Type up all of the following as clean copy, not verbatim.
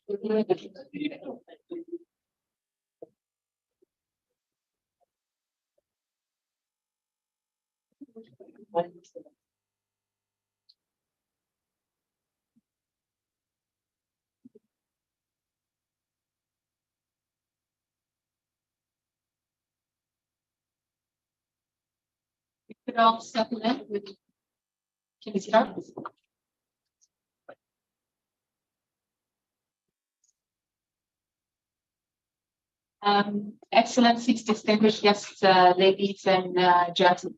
Could all supplement with, can we start? Excellencies, distinguished guests, ladies and gentlemen.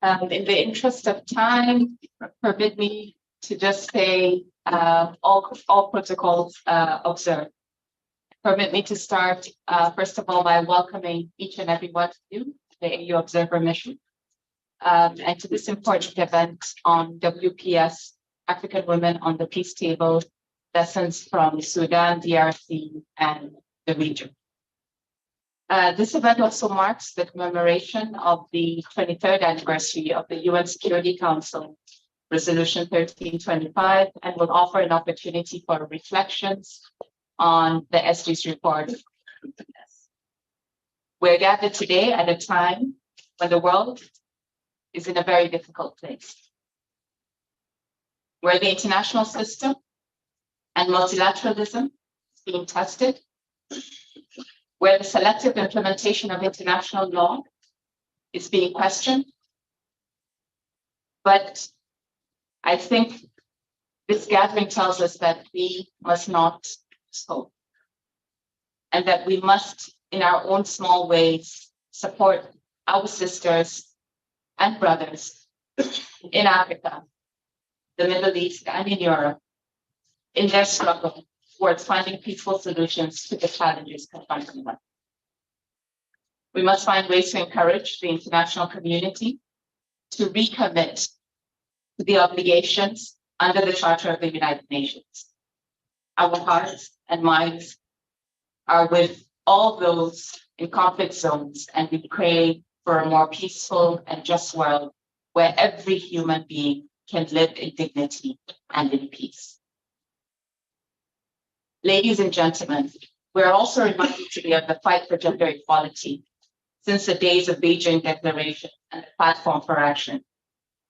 In the interest of time, permit me to just say all protocols observed. Permit me to start, first of all, by welcoming each and every one of you to the AU Observer Mission and to this important event on WPS, African Women on the Peace Table, Lessons from Sudan, DRC, and the region. This event also marks the commemoration of the 23rd anniversary of the UN Security Council Resolution 1325 and will offer an opportunity for reflections on the SDGs report. We're gathered today at a time when the world is in a very difficult place, where the international system and multilateralism is being tested, where the selective implementation of international law is being questioned. But I think this gathering tells us that we must not hope, and that we must, in our own small ways, support our sisters and brothers in Africa, the Middle East, and in Europe in their struggle towards finding peaceful solutions to the challenges confronting them. We must find ways to encourage the international community to recommit to the obligations under the Charter of the United Nations. Our hearts and minds are with all those in conflict zones, and we pray for a more peaceful and just world where every human being can live in dignity and in peace. Ladies and gentlemen, we're also reminded today of the fight for gender equality since the days of Beijing Declaration and the Platform for Action.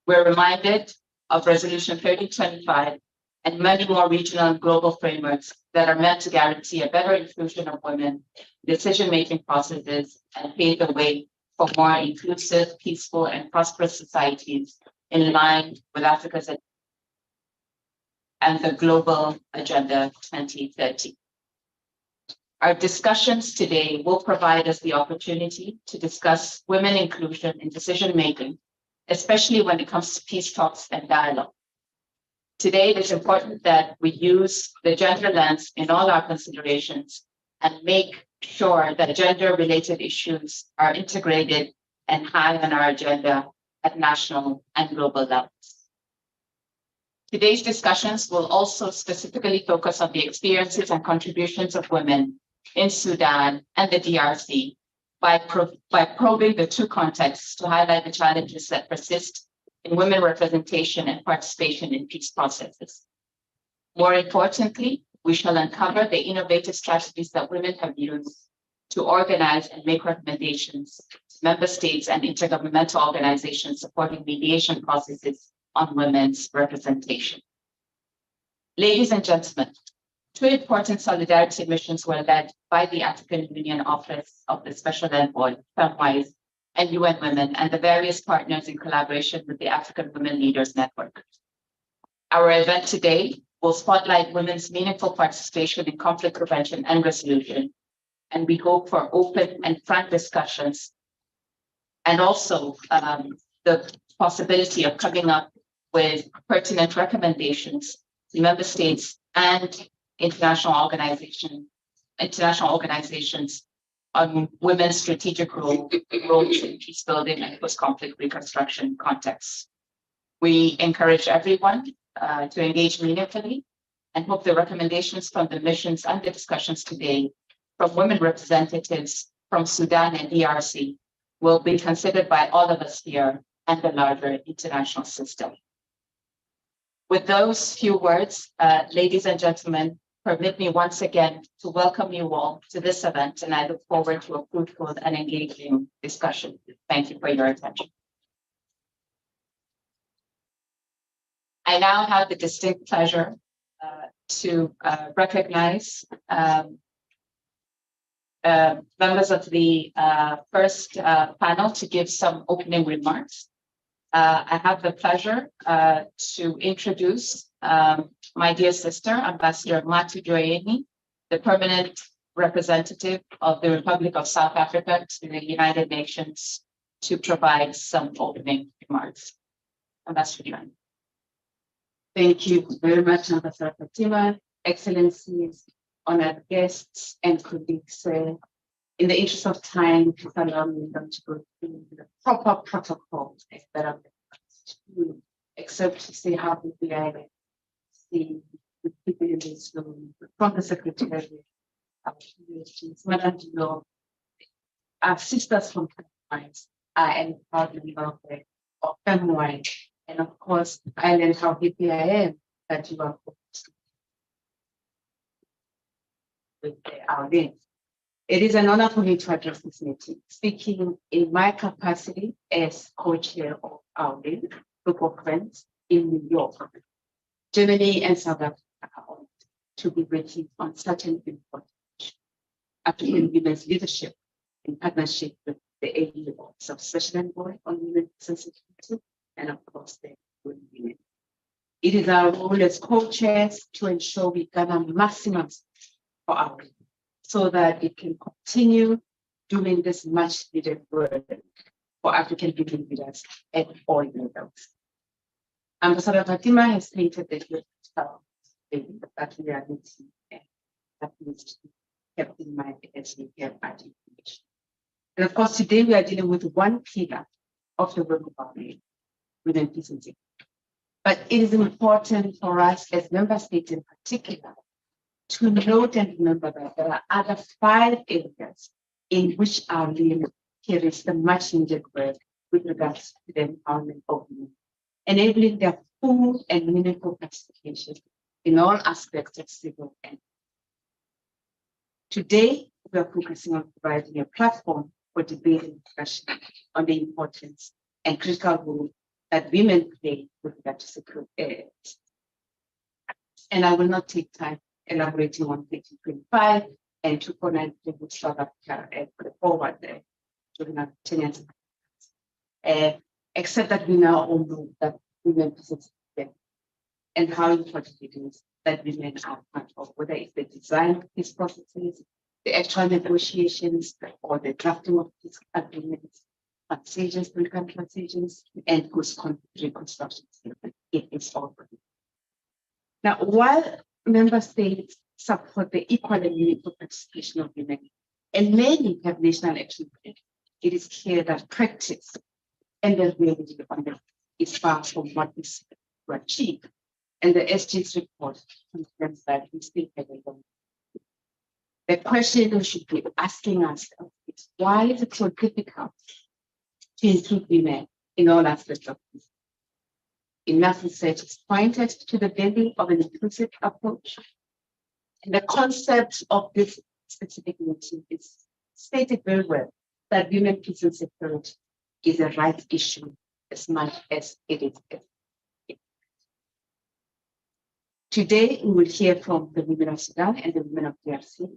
We're reminded of Resolution 1325 and many more regional and global frameworks that are meant to guarantee a better inclusion of women in decision-making processes and pave the way for more inclusive, peaceful, and prosperous societies in line with Africa's and the Global Agenda 2030. Our discussions today will provide us the opportunity to discuss women inclusion in decision-making, especially when it comes to peace talks and dialogue. Today, it is important that we use the gender lens in all our considerations and make sure that gender-related issues are integrated and high on our agenda at national and global levels. Today's discussions will also specifically focus on the experiences and contributions of women in Sudan and the DRC by probing the two contexts to highlight the challenges that persist in women representation and participation in peace processes. More importantly, we shall uncover the innovative strategies that women have used to organize and make recommendations to member states and intergovernmental organizations supporting mediation processes on women's representation. Ladies and gentlemen, two important solidarity missions were led by the African Union Office of the Special Envoy, FEMWISE, and UN Women, and the various partners in collaboration with the African Women Leaders Network. Our event today will spotlight women's meaningful participation in conflict prevention and resolution, and we hope for open and frank discussions, and also the possibility of coming up with pertinent recommendations to member states and international organizations on women's strategic roles in peace building and post-conflict reconstruction contexts. We encourage everyone to engage meaningfully and hope the recommendations from the missions and the discussions today from women representatives from Sudan and DRC will be considered by all of us here and the larger international system. With those few words, ladies and gentlemen, permit me once again to welcome you all to this event, and I look forward to a fruitful and engaging discussion. Thank you for your attention. I now have the distinct pleasure to recognize members of the first panel to give some opening remarks. I have the pleasure to introduce my dear sister, Ambassador Matu Joyeni, the permanent representative of the Republic of South Africa to the United Nations, to provide some opening remarks. Ambassador Joyeni. Thank you very much, Ambassador Fatima, Excellencies, honored guests, and colleagues. In the interest of time, please allow me to go through the proper protocols that are to, except to say how we are the people in this room, from the Secretary, Madam Dino, our sisters from Philippines, and proud member of FEMWI, and of course, I learned how happy I am that you are with our name. It is an honor for me to address this meeting, speaking in my capacity as co-chair of our group of friends in New York. Germany and South Africa are honored to be working on such an important issue. African women's leadership in partnership with the AU Office of Special Envoy on Women's Sensitivity, and of course the women. It is our role as co-chairs to ensure we gather maximum for our women, so that it can continue doing this much needed work for African women leaders at all levels. Ambassador Fatima has stated that that we are meeting, and that needs to be kept in mind as we have articulation. And of course, today we are dealing with one pillar of the work of our women, peace and safety. But it is important for us as member states in particular to note and remember that there are other 5 areas in which our women carries the much needed work with regards to the empowerment of women, enabling their full and meaningful participation in all aspects of civil and today we are focusing on providing a platform for debate and discussion on the importance and critical role that women play with regard to security areas. And I will not take time elaborating on 2025 and 249 with South Africa and put forward there during our 10 years. Except that we now all know that women possess them and how important it is that women are part of, whether it's the design of these processes, the actual negotiations, or the drafting of these agreements, transitions, political transitions, and post-conflict reconstruction. It is all. Now, while member states support the equal and meaningful participation of women, and many have national action plans, it is clear that practice and the reality of it is far from what we seek to achieve. And the SG's report confirms that we still have a long way. The question we should be asking ourselves is, why is it so difficult to include women in all aspects of this? Enough research is pointed to the value of an inclusive approach. And the concept of this specific meeting is stated very well, that women, peace and security is a right issue as much as it is. Today, we will hear from the women of Sudan and the women of DRC.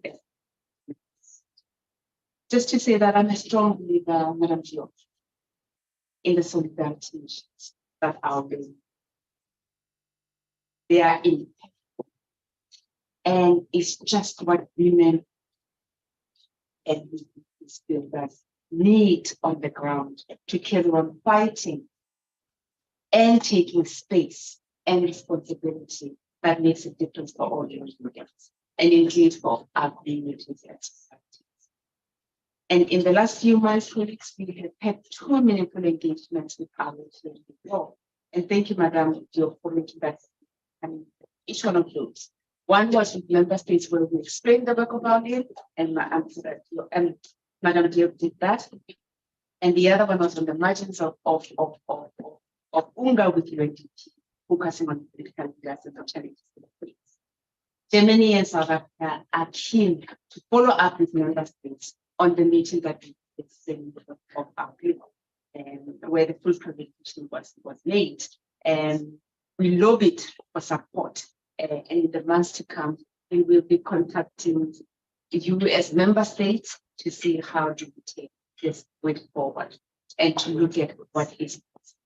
Just to say that I'm a strong believer, Madam Gio, in the solidarity missions that are women. They are in, and it's just what women and builders need on the ground to carry on fighting and taking space and responsibility that makes a difference for all human beings and indeed for our communities and societies. And in the last few months, colleagues, we have had 2 meaningful engagements with our law. And thank you, Madam Dio, for making that. And each one of those. One was with member states where we explained the work of our lead, and Madam Dio did that. And the other one was on the margins of UNGA with UNDP, focusing on political leaders and the challenges in the place. Germany and South Africa are keen to follow up with member states on the meeting that we did of our people, where the full communication was made. And we lobbied for support. And in the months to come, we will be contacting you as member states to see how do we take this way forward and to look at what is possible.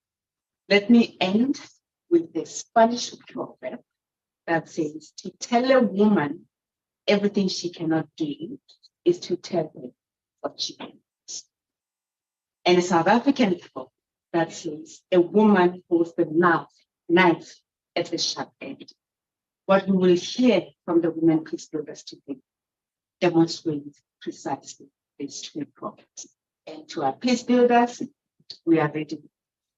Let me end with the Spanish proverb that says, to tell a woman everything she cannot do is to tell her what she can. And a South African proverb that says, a woman holds the knife at the sharp end. What we will hear from the women peace builders today demonstrates precisely these two problems. And to our peace builders, we are ready to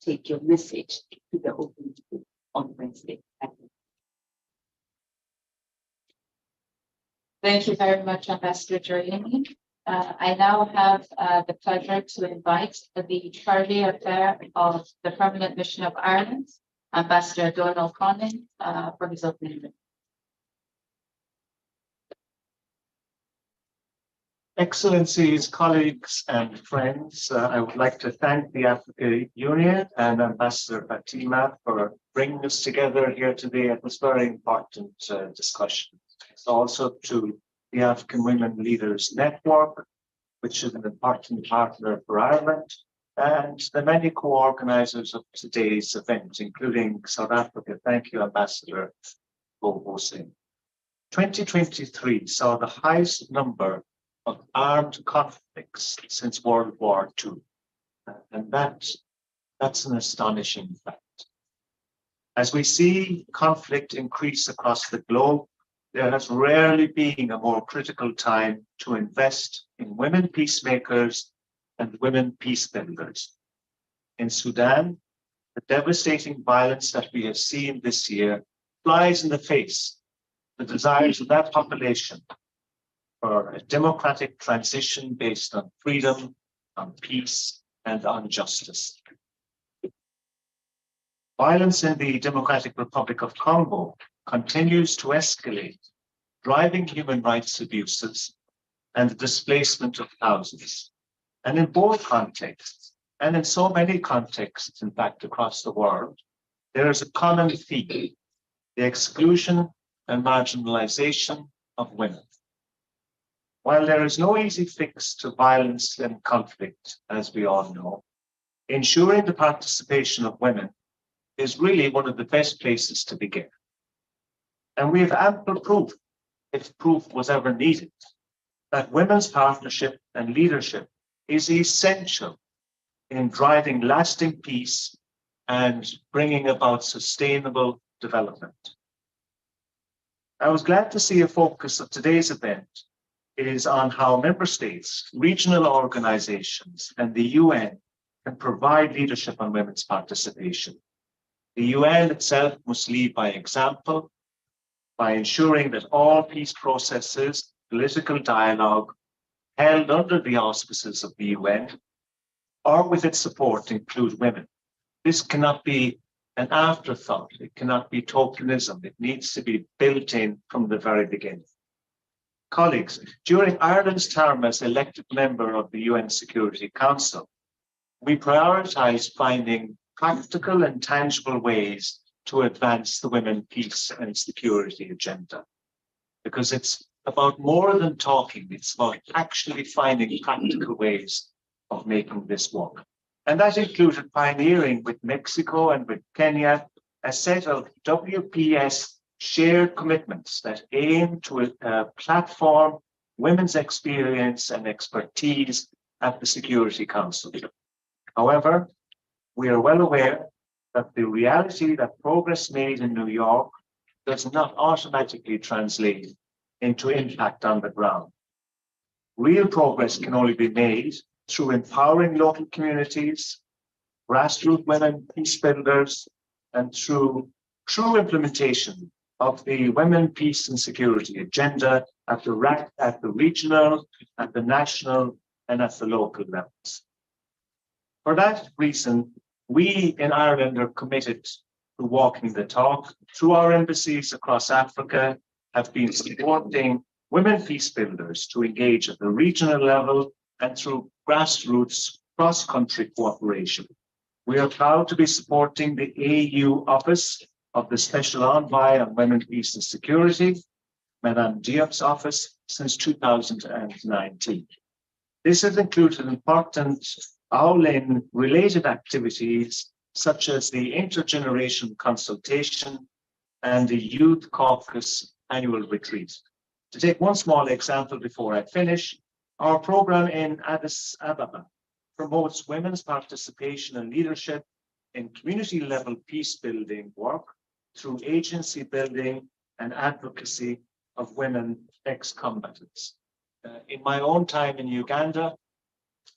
take your message to the open group on Wednesday. Thank you very much, Ambassador Joyini. I now have the pleasure to invite the Chargé d'Affaires of the Permanent Mission of Ireland, Ambassador Donald Conlon, for his opening remarks. Excellencies, colleagues and friends, I would like to thank the Africa Union and Ambassador Fatima for bringing us together here today at this very important discussion. Also to the African Women Leaders Network, which is an important partner for Ireland, and the many co-organisers of today's event, including South Africa. Thank you, Ambassador, for hosting. 2023 saw the highest number of armed conflicts since World War II. And that's an astonishing fact. As we see conflict increase across the globe, there has rarely been a more critical time to invest in women peacemakers and women peace builders. In Sudan, the devastating violence that we have seen this year flies in the face of the desires of that population for a democratic transition based on freedom, on peace, and on justice. Violence in the Democratic Republic of Congo continues to escalate, driving human rights abuses and the displacement of thousands. And in both contexts, and in so many contexts, in fact, across the world, there is a common theme: the exclusion and marginalization of women. While there is no easy fix to violence and conflict, as we all know, ensuring the participation of women is really one of the best places to begin. And we have ample proof, if proof was ever needed, that women's partnership and leadership is essential in driving lasting peace and bringing about sustainable development. I was glad to see a focus of today's event is on how member states, regional organizations, and the UN can provide leadership on women's participation. The UN itself must lead by example by ensuring that all peace processes, political dialogue held under the auspices of the UN or with its support include women. This cannot be an afterthought. It cannot be tokenism. It needs to be built in from the very beginning. Colleagues, during Ireland's term as elected member of the UN Security Council, we prioritized finding practical and tangible ways to advance the women, peace and security agenda. Because it's about more than talking, it's about actually finding practical ways of making this work. And that included pioneering with Mexico and with Kenya a set of WPS shared commitments that aim to platform women's experience and expertise at the Security Council. However, we are well aware that the reality that progress made in New York does not automatically translate into impact on the ground. Real progress can only be made through empowering local communities, grassroots women peace builders, and through true implementation of the women, peace and security agenda at the regional, at the national, and at the local levels. For that reason, we in Ireland are committed to walking the talk through our embassies across Africa have been supporting women peace builders to engage at the regional level and through grassroots cross-country cooperation. We are proud to be supporting the AU Office of the Special Envoy on Women, Peace and Security, Madame Diop's office, since 2019. This has included important OWLIN-related activities such as the intergenerational consultation and the Youth Caucus annual retreat. To take one small example before I finish, our program in Addis Ababa promotes women's participation and leadership in community-level peace-building work through agency building and advocacy of women ex-combatants. In my own time in Uganda,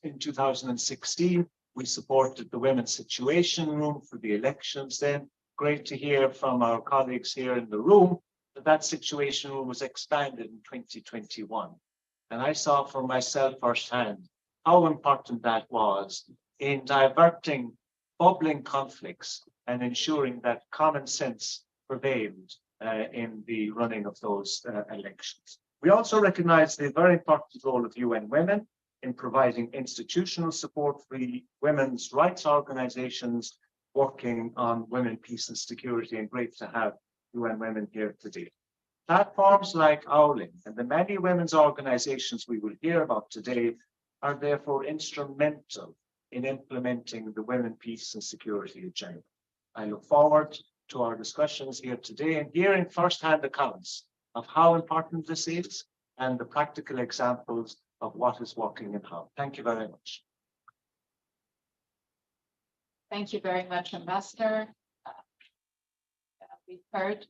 in 2016, we supported the Women's Situation Room for the elections then. Great to hear from our colleagues here in the room that that Situation Room was expanded in 2021. And I saw for myself firsthand how important that was in diverting bubbling conflicts and ensuring that common sense prevailed in the running of those elections. We also recognize the very important role of UN Women in providing institutional support for the women's rights organizations working on women, peace and security, and great to have UN Women here today. Platforms like OWLIN and the many women's organizations we will hear about today are therefore instrumental in implementing the Women, Peace and Security agenda. I look forward to our discussions here today and hearing firsthand accounts of how important this is and the practical examples of what is working and how. Thank you very much. Thank you very much, Ambassador. We've heard,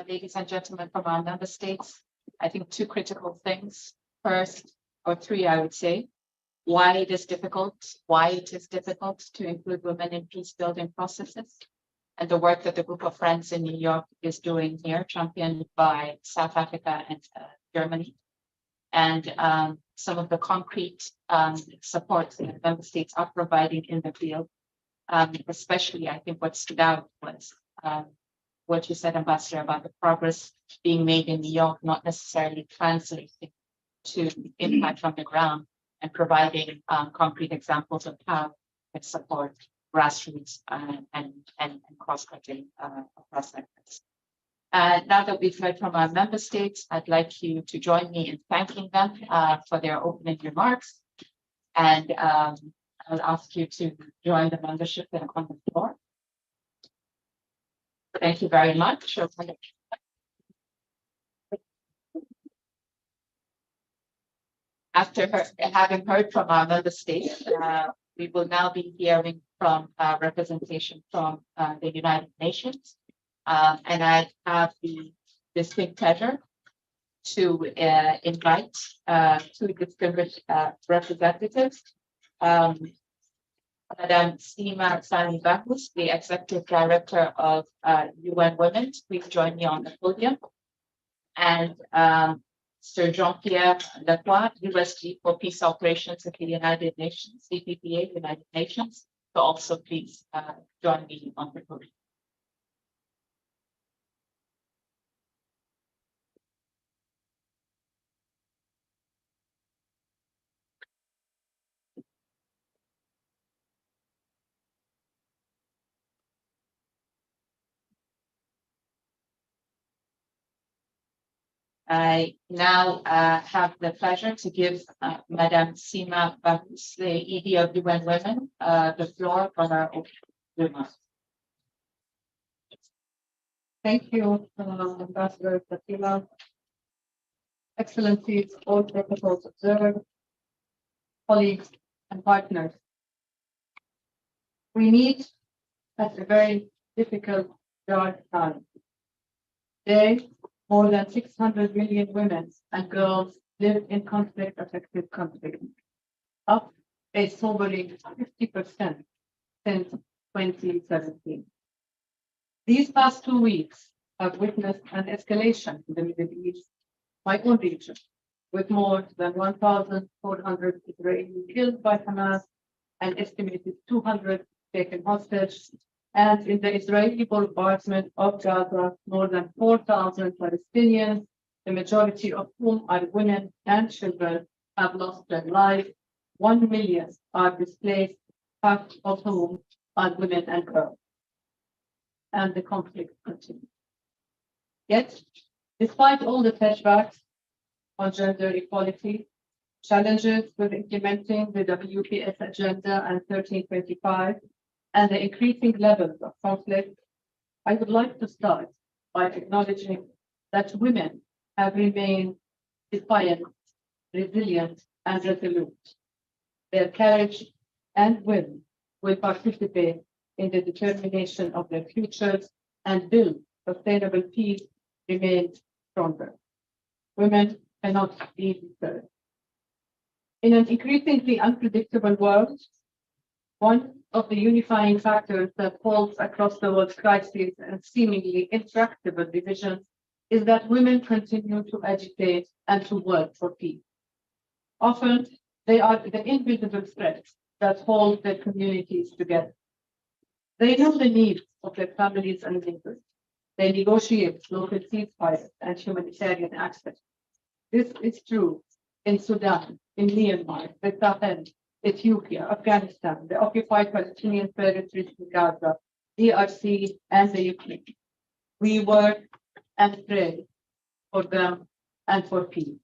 ladies and gentlemen, from our member states, I think two critical things. First, or three, I would say, why it is difficult to include women in peace building processes, and the work that the group of friends in New York is doing here, championed by South Africa and Germany, and some of the concrete support that member states are providing in the field. Especially, I think what stood out was what you said, Ambassador, about the progress being made in New York, not necessarily translating to impact on the ground, and providing concrete examples of how it support grassroots and cross-cutting across sectors. Now that we've heard from our member states, I'd like you to join me in thanking them for their opening remarks. And I'll ask you to join the membership on the floor. Thank you very much. After having heard from our member states, we will now be hearing from representation from the United Nations. And I have the distinct pleasure to invite two distinguished representatives. Madame Sima Sani Bahous, the Executive Director of UN Women, please join me on the podium. And Sir Jean-Pierre Lacroix, USG for Peace Operations at the United Nations, CPPA, United Nations, to also please join me on the podium. I now have the pleasure to give Madame Sima Bahous, the ED of UN Women, the floor for her opening remarks. Thank you, Ambassador Fatima. Excellencies, all protocols observed, colleagues and partners. We meet at a very difficult, dark time. Today, more than 600 million women and girls live in conflict-affected countries, up a sobering 50% since 2017. These past 2 weeks have witnessed an escalation in the Middle East, my own region, with more than 1,400 Israelis killed by Hamas and estimated 200 taken hostage. And in the Israeli bombardment of Gaza, more than 4,000 Palestinians the majority of whom are women and children, have lost their lives. 1 million are displaced, half of whom are women and girls. And the conflict continues. Yet, despite all the flashbacks on gender equality, challenges with implementing the WPS agenda and 1325, and the increasing levels of conflict, I would like to start by acknowledging that women have remained defiant, resilient, and resolute. Their courage and will participate in the determination of their futures and build sustainable peace remains stronger. Women cannot be deterred. In an increasingly unpredictable world, one of the unifying factors that holds across the world's crises and seemingly intractable divisions is that women continue to agitate and to work for peace. Often, they are the invisible threads that hold their communities together. They know the needs of their families and neighbors. They negotiate local ceasefires and humanitarian access. This is true in Sudan, in Myanmar, the Sahel, Ethiopia, Afghanistan, the occupied Palestinian territories in Gaza, DRC, and the Ukraine. We work and pray for them and for peace.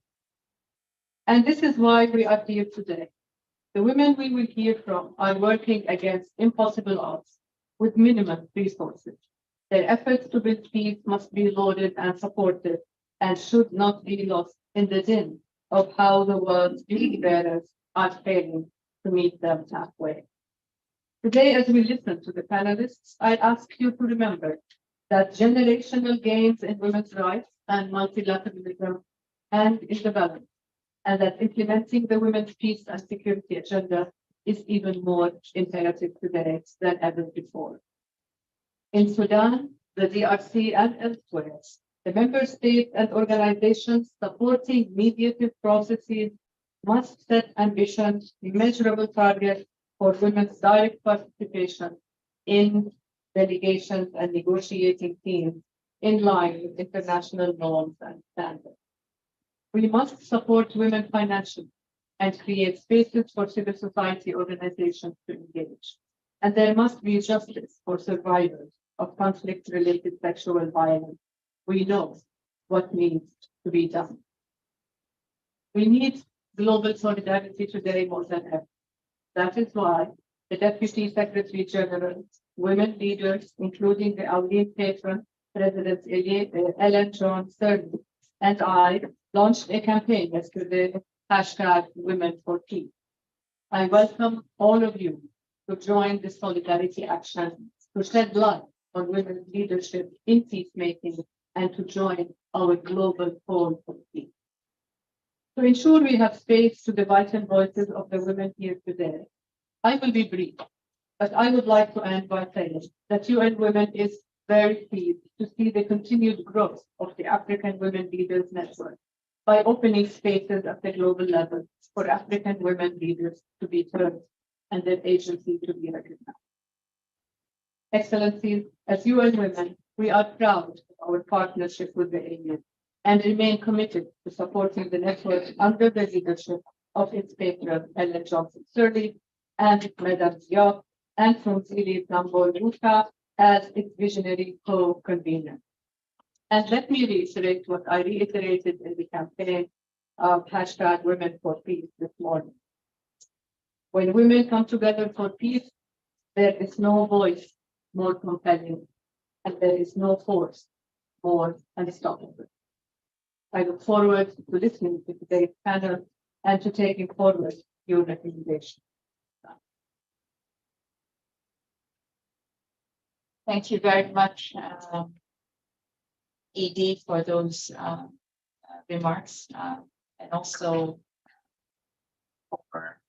And this is why we are here today. The women we will hear from are working against impossible odds with minimum resources. Their efforts to build peace must be lauded and supported and should not be lost in the din of how the world's duty bearers are failing to meet them halfway. Today, as we listen to the panelists, I ask you to remember that generational gains in women's rights and multilateralism and in development, and that implementing the women's peace and security agenda is even more imperative today than ever before. In Sudan, the DRC, and elsewhere, the member states and organizations supporting mediative processes must set ambitious, measurable targets for women's direct participation in delegations and negotiating teams in line with international norms and standards. We must support women financially and create spaces for civil society organizations to engage. And there must be justice for survivors of conflict-related sexual violence. We know what needs to be done. We need global solidarity today more than ever. That is why the Deputy Secretary General, women leaders, including the Auline patron, President Ellen John Sirleaf, and I launched a campaign yesterday, #WomenForPeace. I welcome all of you to join this solidarity action to shed light on women's leadership in peacemaking and to join our global call for peace. To ensure we have space to the vital voices of the women here today, I will be brief, but I would like to end by saying that UN Women is very pleased to see the continued growth of the African Women Leaders Network by opening spaces at the global level for African women leaders to be heard and their agency to be recognized. Excellencies, as UN Women, we are proud of our partnership with the AU and remain committed to supporting the network under the leadership of its patron, Ellen Johnson Sirleaf, and Madame Diop, and from Philippe Nambo-Luka as its visionary co-convener. And let me reiterate what I reiterated in the campaign of #WomenForPeace this morning. When women come together for peace, there is no voice more compelling, and there is no force more unstoppable. I look forward to listening to today's panel and to taking forward your recommendations. Thank you very much, ED, for those remarks, and also for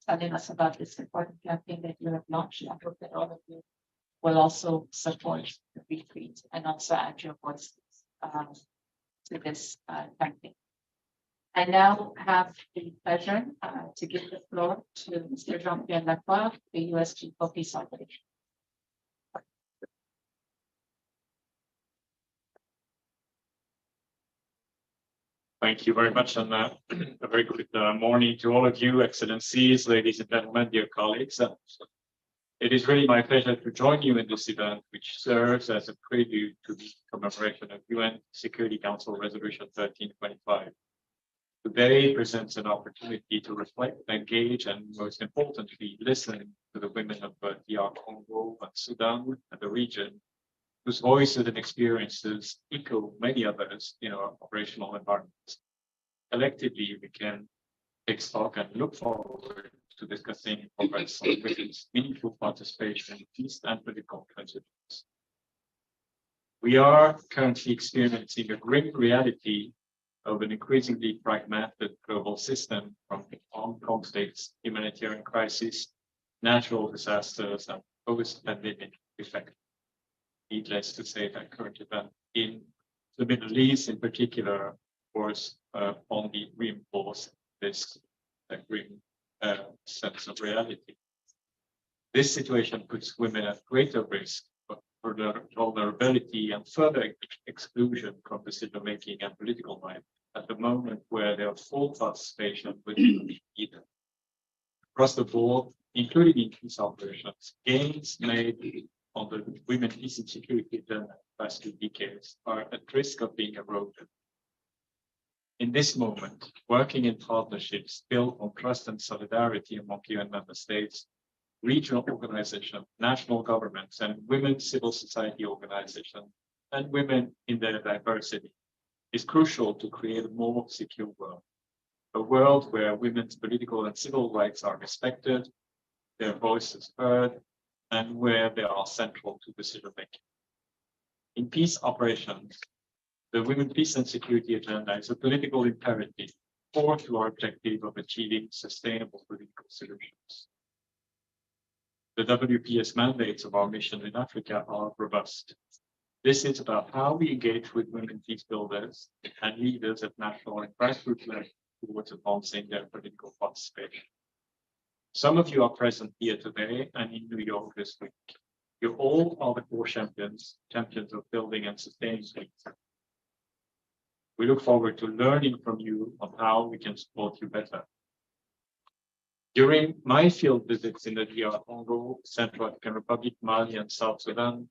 telling us about this important campaign that you have launched. I hope that all of you will also support the retreat and also add your voices to this campaign. I now have the pleasure to give the floor to Mr. Jean-Pierre Lacroix, the U.S. Chief of Peace Operations. Thank you very much, and a very good morning to all of you, Excellencies, ladies and gentlemen, dear colleagues. It is really my pleasure to join you in this event, which serves as a prelude to the commemoration of UN Security Council Resolution 1325. Today presents an opportunity to reflect, engage, and most importantly, listen to the women of DR Congo and Sudan and the region, whose voices and experiences echo many others in our operational environments. Collectively, we can take stock and look forward to discussing progress on women's meaningful participation in peace and political transitions. We are currently experiencing a grim reality of an increasingly fragmented global system, from armed conflicts, humanitarian crises, natural disasters, and post-pandemic effects. Needless to say, that current event in the Middle East in particular was only reinforced this grim sense of reality. This situation puts women at greater risk for their vulnerability and further exclusion from decision-making and political life at the moment where their full participation would be needed. Across the board, including in peace operations, gains made on the women, peace and security agenda in the past 2 decades are at risk of being eroded. In this moment, working in partnerships built on trust and solidarity among UN member states, regional organizations, national governments, and women civil society organizations, and women in their diversity, is crucial to create a more secure world. A world where women's political and civil rights are respected, their voices heard, and where they are central to decision-making. In peace operations, the Women, Peace and Security agenda is a political imperative core to our objective of achieving sustainable political solutions. The WPS mandates of our mission in Africa are robust. This is about how we engage with women peace builders and leaders at national and grassroots level towards advancing their political participation. Some of you are present here today and in New York this week. You all are the core champions of building and sustaining peace. We look forward to learning from you on how we can support you better. During my field visits in the DR Congo, Central African Republic, Mali, and South Sudan,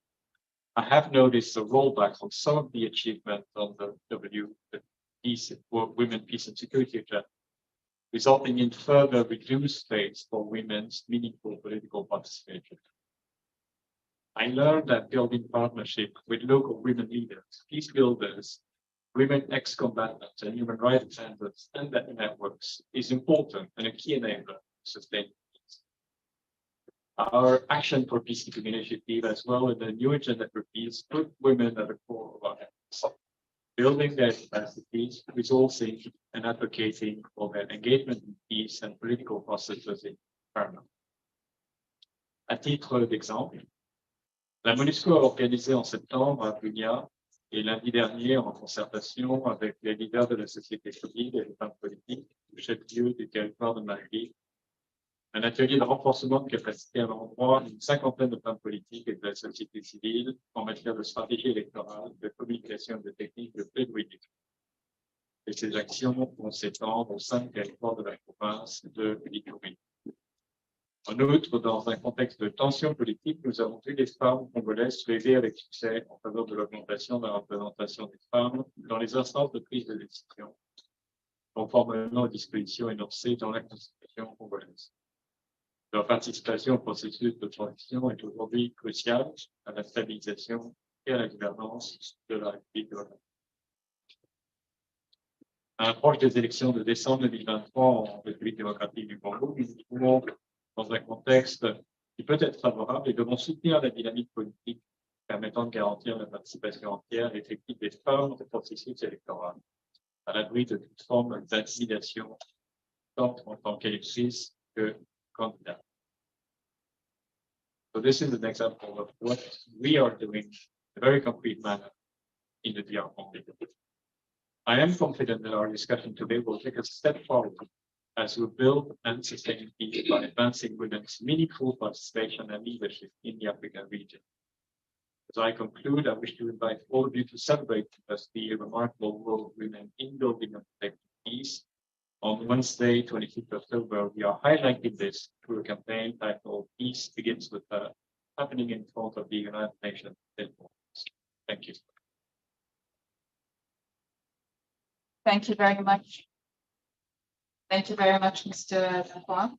I have noticed a rollback on some of the achievements on the Women, Peace and Security agenda, resulting in further reduced space for women's meaningful political participation. I learned that building partnership with local women leaders, peace builders, women ex-combatants, and human rights defenders and their networks is important and a key enabler to sustain peace. Our Action for Peacekeeping initiative, as well as the new agenda for peace, put women at the core of our efforts, building their capacities, resourcing, and advocating for their engagement in peace and political processes in paramount. À titre d'exemple, la MONUSCO a organisé en septembre à Bunia et lundi dernier, en concertation avec les leaders de la société civile et les femmes politiques du chef-lieu du territoire de Mali, un atelier de renforcement de capacité à l'endroit d'une 50aine de femmes politiques et de la société civile en matière de stratégie électorale, de communication et de techniques de plaidoyer. Et ces actions vont s'étendre aux 5 territoires de la province de l'Ituri. En outre, dans un contexte de tension politique, nous avons vu les femmes congolaises plaider avec succès en faveur de l'augmentation de la représentation des femmes dans les instances de prise de décision, conformément aux dispositions énoncées dans la Constitution congolaise. Leur participation au processus de transition est aujourd'hui cruciale à la stabilisation et à la gouvernance de la République de la Congo. À l'approche des élections de décembre 2023 en République démocratique du Congo, nous nous trouvons dans un contexte qui peut être favorable et devons soutenir la dynamique politique permettant de garantir la participation entière et effective des femmes au processus électoral, à l'abri de toute forme d'intimidation, tant en tant qu'électrice que candidat. So this is an example of what we are doing in a very concrete manner in the DR Congo. I am confident that our discussion today will take a step forward as we build and sustain peace by advancing women's meaningful participation and leadership in the African region. As I conclude, I wish to invite all of you to celebrate as the remarkable role of women in building and protecting peace. On Wednesday, 25th October, we are highlighting this through a campaign titled Peace Begins with Her, happening in front of the United Nations. Thank you. Thank you very much. Thank you very much, Mr. Lafont.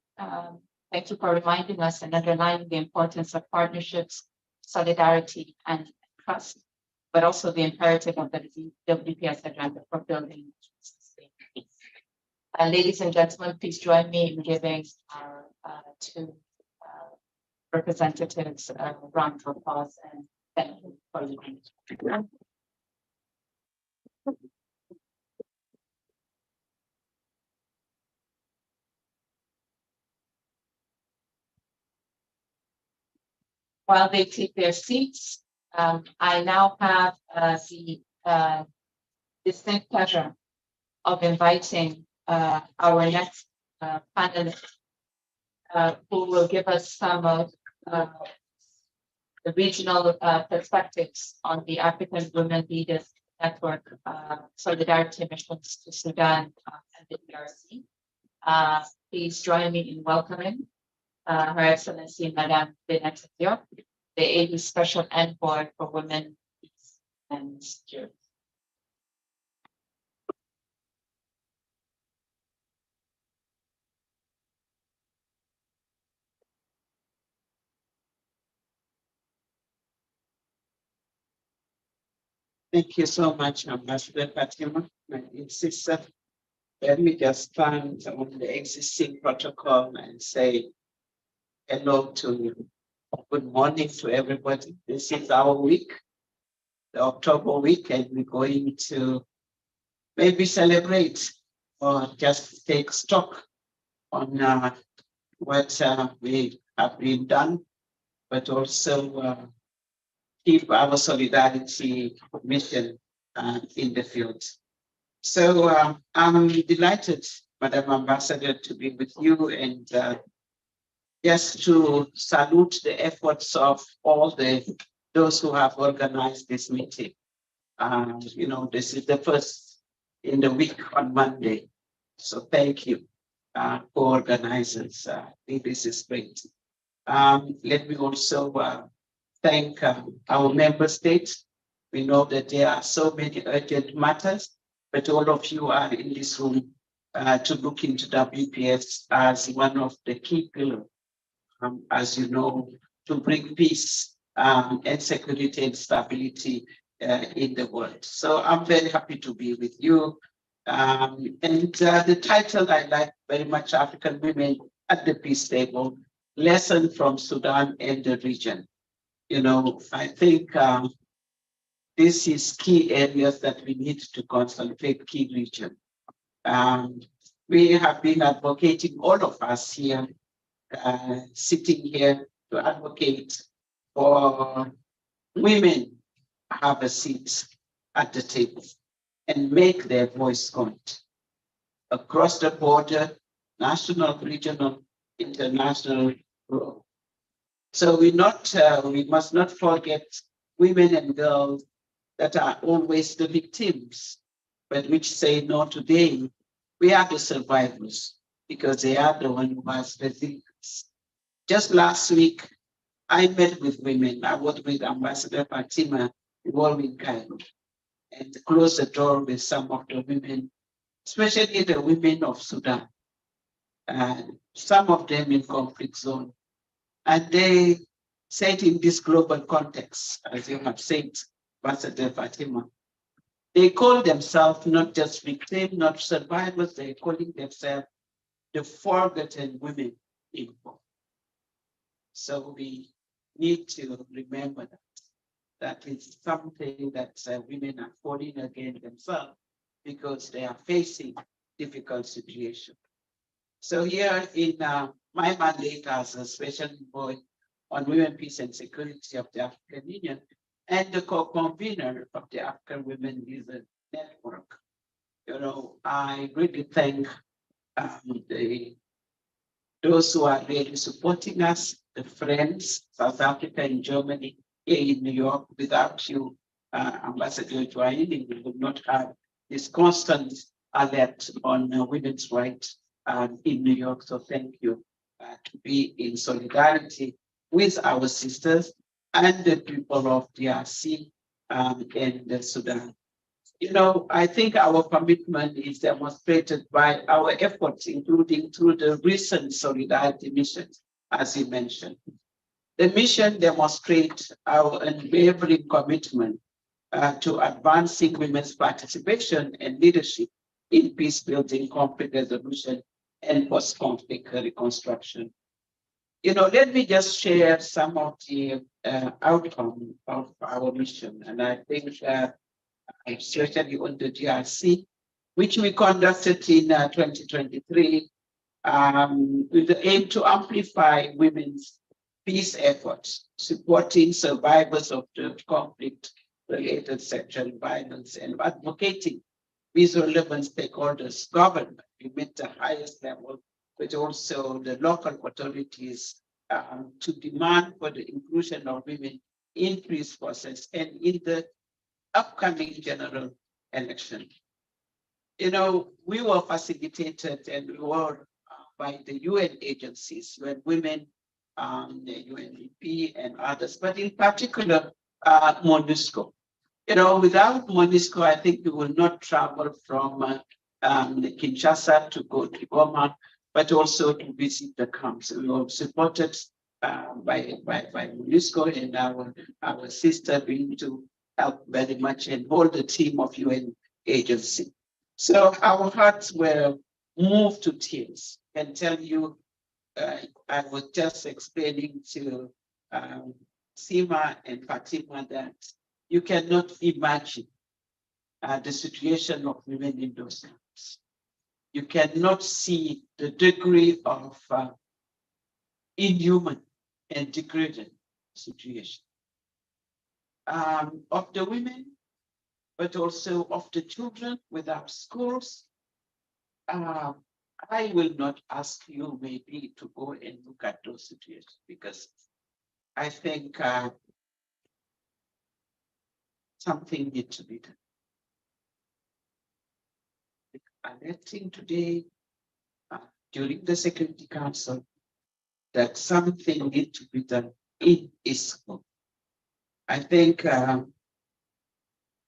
Thank you for reminding us and underlining the importance of partnerships, solidarity, and trust, but also the imperative of the WPS agenda for building peace. Ladies and gentlemen, please join me in giving our two representatives a round of applause and thank you for listening. While they take their seats, I now have the distinct pleasure of inviting our next panelist, who will give us some of the regional perspectives on the African Women Leaders Network Solidarity Missions to Sudan and the DRC. Please join me in welcoming Her Excellency Madame Benet Diop, the AU Special Envoy for Women, Peace and Security. Thank you so much, Ambassador Fatima, my sister. Let me just stand on the existing protocol and say hello to you. Good morning to everybody. This is our week, the October week, and we're going to maybe celebrate or just take stock on what we have been done, but also keep our solidarity mission in the field. So I'm delighted, Madam Ambassador, to be with you and just to salute the efforts of all those who have organized this meeting. You know, this is the first in the week on Monday. So thank you for organizers. I think this is great. Let me also thank our member states. We know that there are so many urgent matters, but all of you are in this room to look into WPS as one of the key pillars, as you know, to bring peace and security and stability in the world. So I'm very happy to be with you. And the title I like very much, African Women at the Peace Table, Lesson from Sudan and the Region. You know, I think this is key areas that we need to concentrate, key region. We have been advocating, all of us here, sitting here to advocate for women have a seat at the table and make their voice count across the border, national, regional, international. So we must not forget women and girls that are always the victims, but which say, no, today we are the survivors because they are the one who has resilience. Just last week, I met with women. I was with Ambassador Fatima in Cairo and closed the door with some of the women, especially the women of Sudan, and some of them in conflict zone. And they said in this global context, as you have said, Ambassador Fatima, they call themselves not just victims, not survivors, they're calling themselves the forgotten women in war. So we need to remember that. That is something that women are falling against themselves because they are facing difficult situations. So here in my mandate as a special envoy on women, peace and security of the African Union and the co-convener of the African Women Leaders Network, you know, I really thank those who are really supporting us, the friends, South Africa and Germany, here in New York. Without you, Ambassador joining, we would not have this constant alert on women's rights in New York. So thank you to be in solidarity with our sisters and the people of DRC and Sudan. You know, I think our commitment is demonstrated by our efforts, including through the recent solidarity missions, as you mentioned. The mission demonstrates our unwavering commitment to advancing women's participation and leadership in peace building, conflict resolution, and post-conflict reconstruction. You know, let me just share some of the outcome of our mission. And I think especially on the DRC, which we conducted in 2023, with the aim to amplify women's peace efforts, supporting survivors of the conflict-related sexual violence, and advocating with relevant stakeholders, government, we met the highest level, but also the local authorities to demand for the inclusion of women in peace process and in the upcoming general election. You know, we were facilitated and we were by the UN agencies, UN Women, the UNDP and others, but in particular, MONUSCO. You know, without MONUSCO, I think we will not travel from Kinshasa to go to Goma, but also to visit the camps. We were supported by MONUSCO and our sister being to help very much and hold the team of UN agency. So our hearts were moved to tears. And tell you, I was just explaining to Sima and Fatima that you cannot imagine the situation of women in those times. You cannot see the degree of inhuman and degrading situation of the women, but also of the children without schools. I will not ask you maybe to go and look at those situations because I think something needs to be done. Alerting today during the Security Council that something needs to be done in ISCO. I think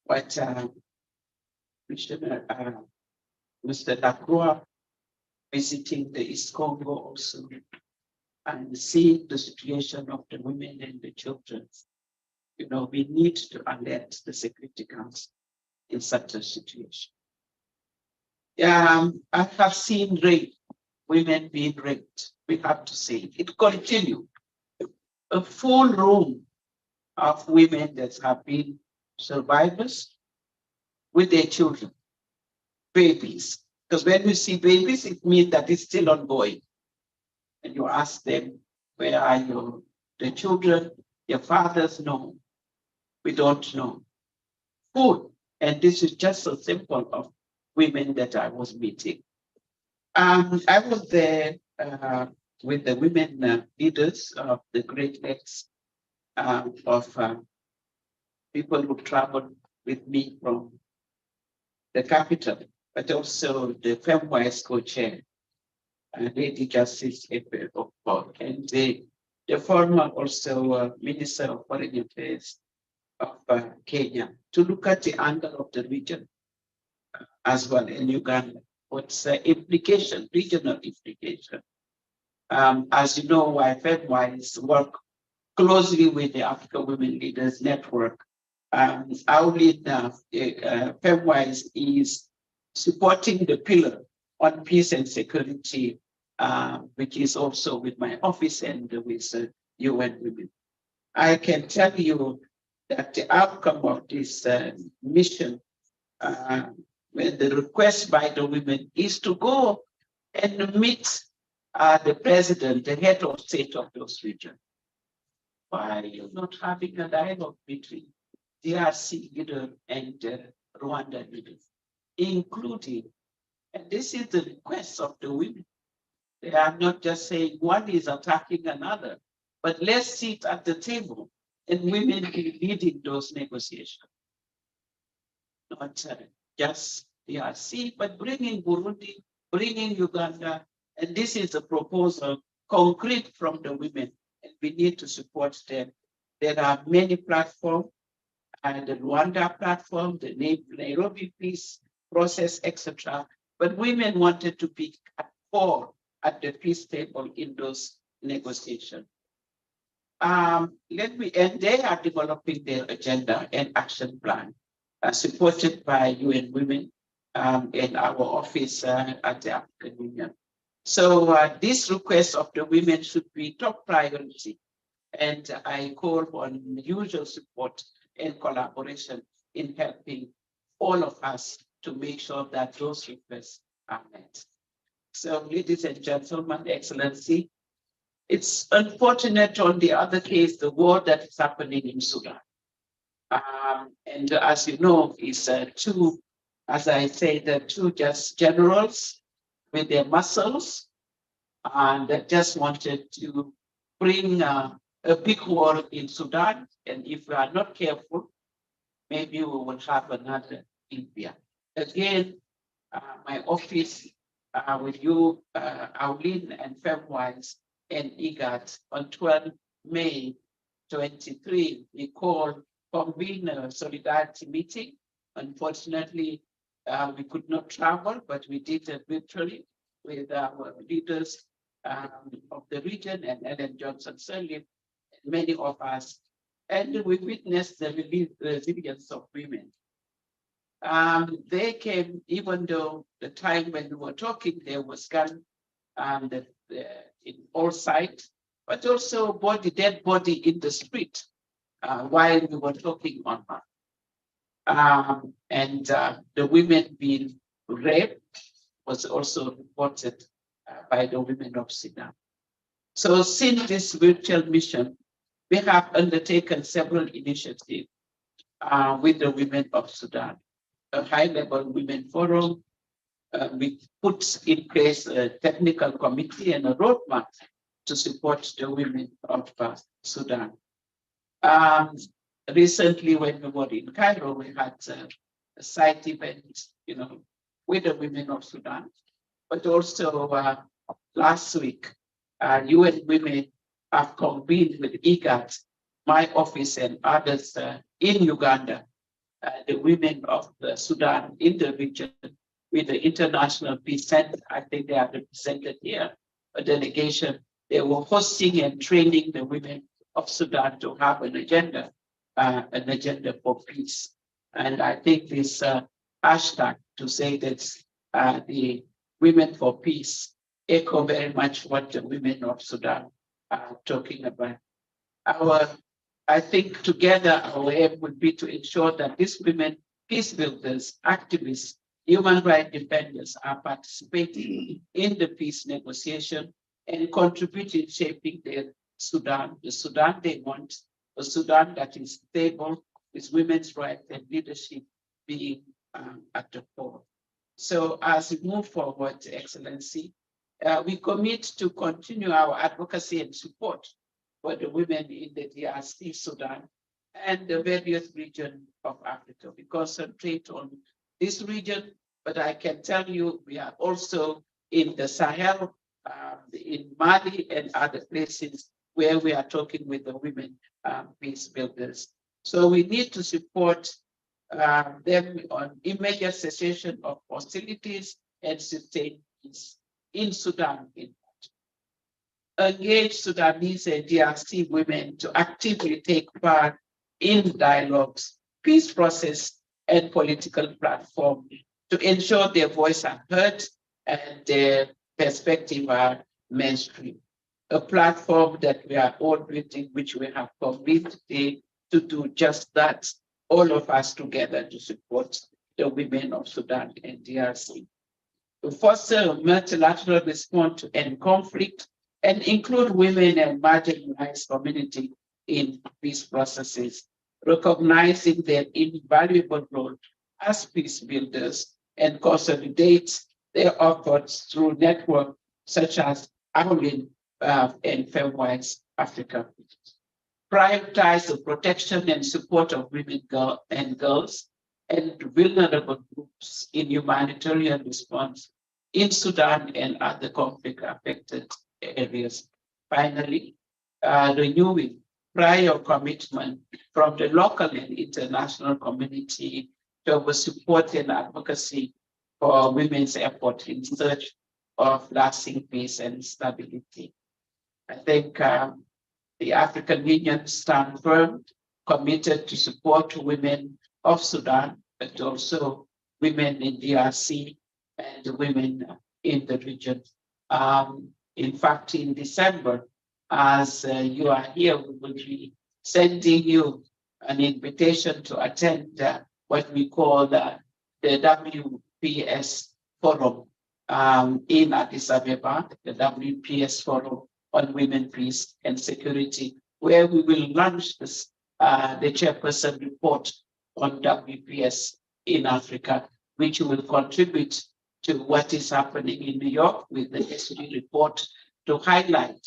what Mr. Lacroix visiting the East Congo also and seeing the situation of the women and the children. You know, we need to alert the Security Council in such a situation. I have seen rape, women being raped. We have to say it continues. A full room of women that have been survivors with their children, babies. Because when we see babies, it means that it's still ongoing. And you ask them, where are the children? Your fathers? No, we don't know. Food. And this is just a sample of women that I was meeting. I was there with the women leaders of the Great Lakes of people who traveled with me from the capital, but also the FEMWISE co-chair, Lady Justice Ekpe, and the former also Minister of Foreign Affairs of Kenya, to look at the angle of the region as well in Uganda. What's the implication, regional implication? As you know, FEMWISE work closely with the African Women Leaders Network. Our lead FEMWISE is supporting the pillar on peace and security, which is also with my office and with UN Women. I can tell you that the outcome of this mission, when the request by the women is to go and meet the president, the head of state of those regions. Why are you not having a dialogue between DRC leader and Rwanda leaders, including, and this is the request of the women. They are not just saying one is attacking another, but let's sit at the table and women be leading those negotiations. Not just DRC, but bringing Burundi, bringing Uganda, and this is a proposal concrete from the women, and we need to support them. There are many platforms, and the Rwanda platform, the Nairobi peace process, etc. But women wanted to be at core at the peace table in those negotiations. And they are developing their agenda and action plan, supported by UN Women and our office at the African Union. So this request of the women should be top priority. And I call on usual support and collaboration in helping all of us to make sure that those requests are met. So, ladies and gentlemen, Excellency, it's unfortunate on the other case, the war that is happening in Sudan. And as you know, it's two, as I say, the two just generals with their muscles, and that just wanted to bring a big war in Sudan. And if we are not careful, maybe we will have another Libya. Again, my office with you, Aulin and Femwise and IGAT on 12 May 23, we convened a solidarity meeting. Unfortunately, we could not travel, but we did it virtually with our leaders of the region and Ellen Johnson Sirleaf, many of us, and we witnessed the resilience of women. They came, even though the time when we were talking, there was gun in all sides, but also dead body in the street while we were talking on her. And the women being raped was also reported by the women of Sudan. So since this virtual mission, we have undertaken several initiatives with the women of Sudan. A high-level women forum. We put in place a technical committee and a roadmap to support the women of Sudan. Recently, when we were in Cairo, we had a site event, with the women of Sudan. But also last week, UN Women have convened with IGAT, my office, and others in Uganda, the women of Sudan in the region, with the International Peace Center. I think they are represented here, a delegation. They were hosting and training the women of Sudan to have an agenda for peace. And I think this hashtag to say that the women for peace echo very much what the women of Sudan are talking about. I think together our aim would be to ensure that these women, peace builders, activists, human rights defenders are participating in the peace negotiation and contributing shaping the Sudan they want, a Sudan that is stable with women's rights and leadership being at the core. So as we move forward, Excellency, we commit to continue our advocacy and support for the women in the DRC, Sudan, and the various regions of Africa. We concentrate on this region, but I can tell you we are also in the Sahel, in Mali and other places where we are talking with the women peace builders. So we need to support them on immediate cessation of hostilities and sustain peace in Sudan. Engage Sudanese and DRC women to actively take part in dialogues, peace process, and political platform to ensure their voice are heard and their perspective are mainstream. A platform that we are all building, which we have convened today to do just that, all of us together to support the women of Sudan and DRC. To foster a multilateral response to end conflict and include women and marginalized communities in peace processes, recognizing their invaluable role as peace builders and consolidate their efforts through networks such as Aulin and Femwise Africa. prioritize the protection and support of women and girls and vulnerable groups in humanitarian response in Sudan and other conflict-affected areas. Finally, renewing prior commitment from the local and international community towards support and advocacy for women's effort in search of lasting peace and stability. I think the African Union stands firm, committed to support women of Sudan, but also women in DRC and women in the region. In fact, in December, as you are here, we will be sending you an invitation to attend what we call the WPS forum in Addis Ababa, the WPS forum on women, peace, and security, where we will launch this, the chairperson report on WPS in Africa, which will contribute to what is happening in New York with the history report to highlight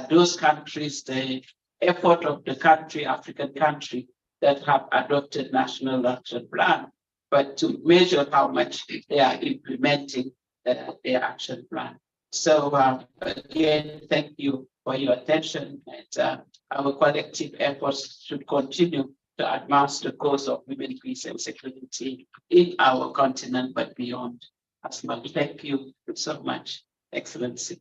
those countries, the effort of the country, African country, that have adopted national action plan, but to measure how much they are implementing their action plan. So again, thank you for your attention, and our collective efforts should continue to advance the cause of women, peace, and security in our continent, but beyond as well. Thank you so much, Excellency.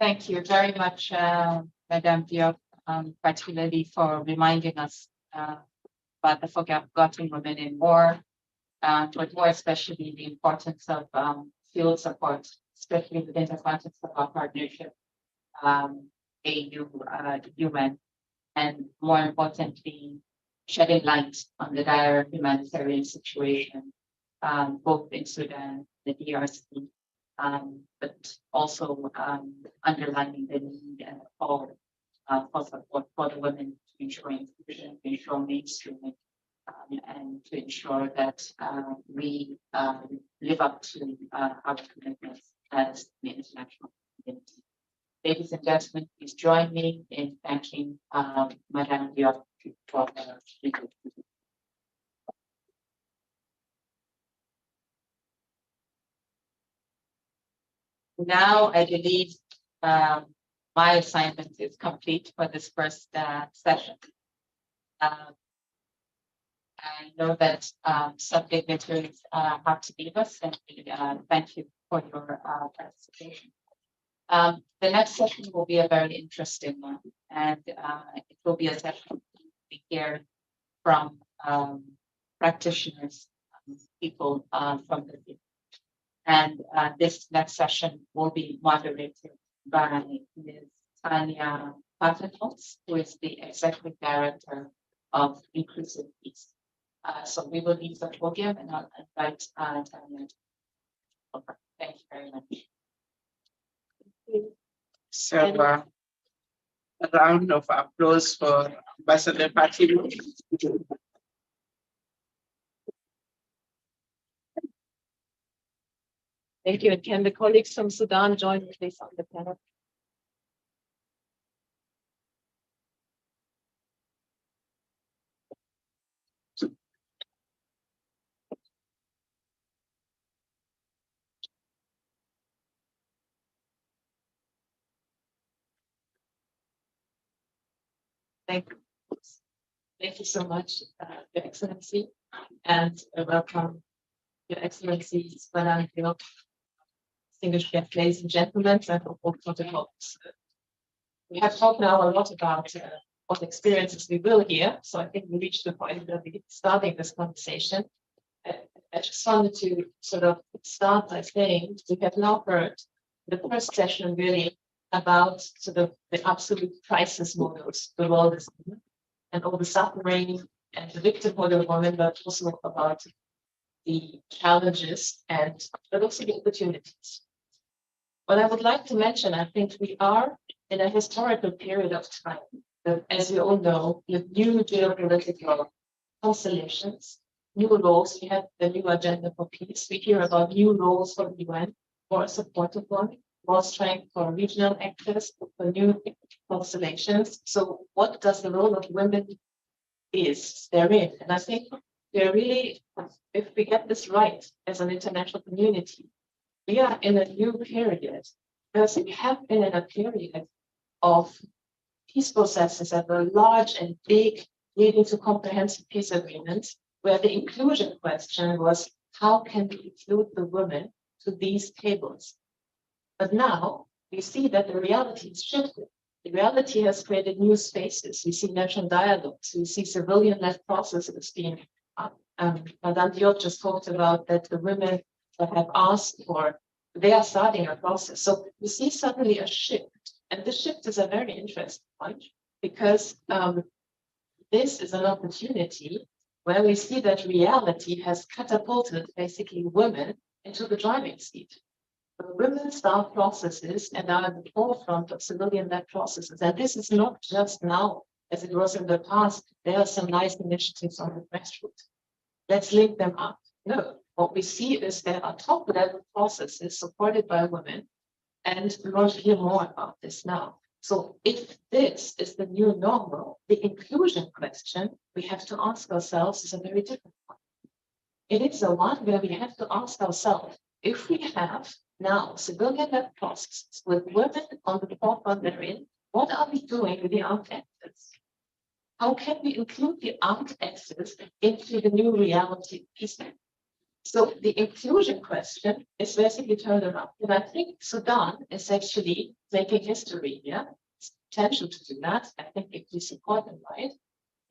Thank you very much, Madam Diop, particularly for reminding us about the forgotten women in war, but more especially the importance of field support, especially within the context of our partnership, AU, UN, and more importantly, shedding light on the dire humanitarian situation, both in Sudan, the DRC, but also underlining the need and the call for support for the women to ensure inclusion, to ensure mainstreaming, and to ensure that we live up to our commitments as the international community. Ladies and gentlemen, please join me in thanking Madame Diop for her speaking. Now, I believe my assignment is complete for this first session. I know that some dignitaries have to leave us, and we thank you for your participation. The next session will be a very interesting one, and it will be a session we hear from practitioners, people from the field. And this next session will be moderated by Ms. Tanya Patenholz, who is the Executive Director of Inclusive Peace. So we will leave the podium, and I'll invite Tanya. Thank you very much. So a round of applause for Ambassador Fatima. Thank you. And can the colleagues from Sudan join me, please, on the panel? Thank you. Thank you so much, Your Excellency, and welcome, Your Excellency, Madame Diop, distinguished guests, ladies and gentlemen, and all protocols. We have talked now a lot about what experiences we will hear, so I think we reached the point where we're starting this conversation. I just wanted to sort of start by saying we have now heard the first session really about sort of the absolute crisis models the world is in, and all the suffering and the victimhood of women, but also about the challenges and but also the opportunities. What I would like to mention, I think we are in a historical period of time, that, as we all know, with new geopolitical constellations, new roles. We have the new agenda for peace. We hear about new roles for the UN, for a supportive one. more strength for regional actors, for new constellations. So what does the role of women is therein? And I think we're really, if we get this right as an international community, we are in a new period, because we have been in a period of peace processes that were large and big, leading to comprehensive peace agreements, where the inclusion question was, how can we include the women to these tables? But now we see that the reality has shifted. The reality has created new spaces. We see national dialogues. We see civilian-led processes being. Madame Diop just talked about that the women that have asked for, they are starting a process. So we see suddenly a shift, and this shift is a very interesting one, because this is an opportunity where we see that reality has catapulted basically women into the driving seat. Women start processes and are at the forefront of civilian-led processes. And this is not just now, as it was in the past. There are some nice initiatives on the grassroots. Let's link them up. No, what we see is there are top-level processes supported by women, and we want to hear more about this now. So if this is the new normal, the inclusion question we have to ask ourselves is a very different one. It is a one where we have to ask ourselves, if we have now civilian-led processes with women on the forefront therein, what are we doing with the armed actors? How can we include the armed actors into the new reality of peace? So the inclusion question is basically turned around. And I think Sudan is actually making history here. It's potential to do that. I think if we support them, right?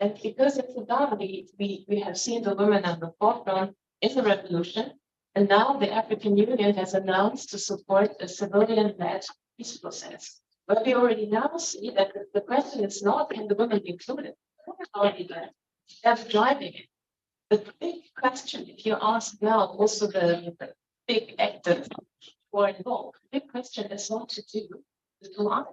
And because in Sudan, we have seen the women on the forefront in the revolution. And now the African Union has announced to support a civilian-led peace process. But we already now see that the question is not, can the women be included? Already there. They're driving it. The big question, if you ask now, also the big actors who are involved, the big question is what to do with the army.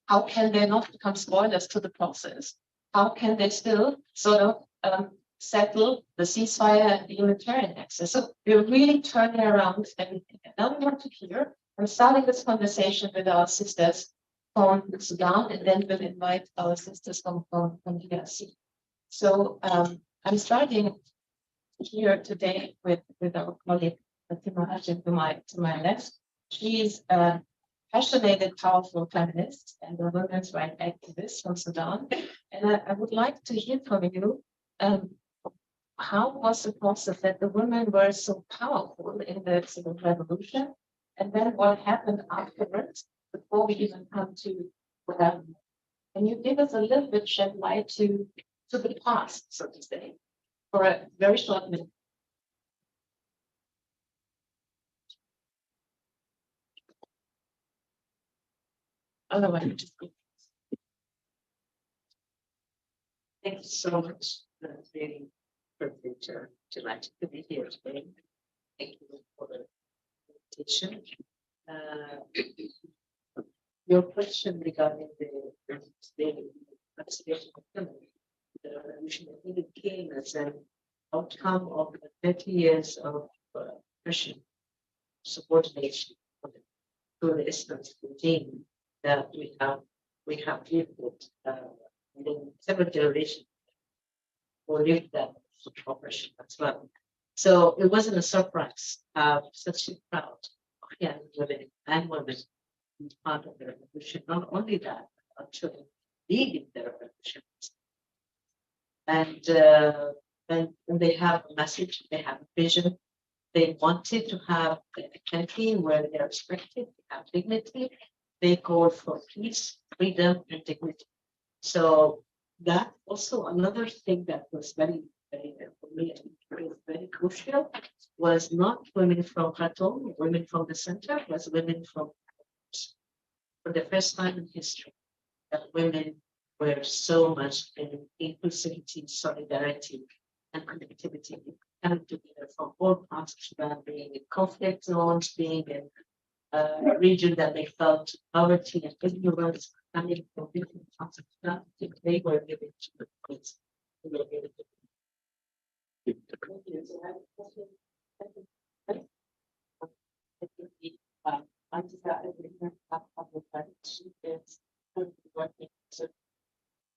How can they not become spoilers to the process? How can they still sort of settle the ceasefire and the humanitarian access? So we're really turning around everything. And now we want to hear. I'm starting this conversation with our sisters from Sudan, and then we'll invite our sisters from DRC. So I'm starting here today with our colleague Fatima Hashim to my left. She's a passionate, powerful feminist and a women's rights activist from Sudan. And I would like to hear from you, how was the process that the women were so powerful in the civil revolution? And then what happened afterwards, before we even come to can you give us a little bit shed light to the past, so to say, for a very short minute? Otherwise, just go. Thank you so much. That's very privileged to be here today. Thank you for the invitation. Your question regarding the participation of women, the revolution, I think it came as an outcome of the 30 years of oppression, subordination to the Islamic regime that we have lived with in several generations or lived that oppression as well. So it wasn't a surprise to have such a crowd of young women and women be part of the revolution. Not only that, actually leading the revolution. And when they have a message, they have a vision, they wanted to have a country where they are respected, they have dignity, they call for peace, freedom, and dignity. So that also another thing that was very, very for me, very crucial was not women from Khartoum, women from the center, was women from for the first time in history that women were so much in inclusivity, solidarity, and connectivity, coming together from all parts of Sudan, being in conflict zones, being in a region that they felt poverty and ignorance, coming from different parts of Sudan, they were given to the place.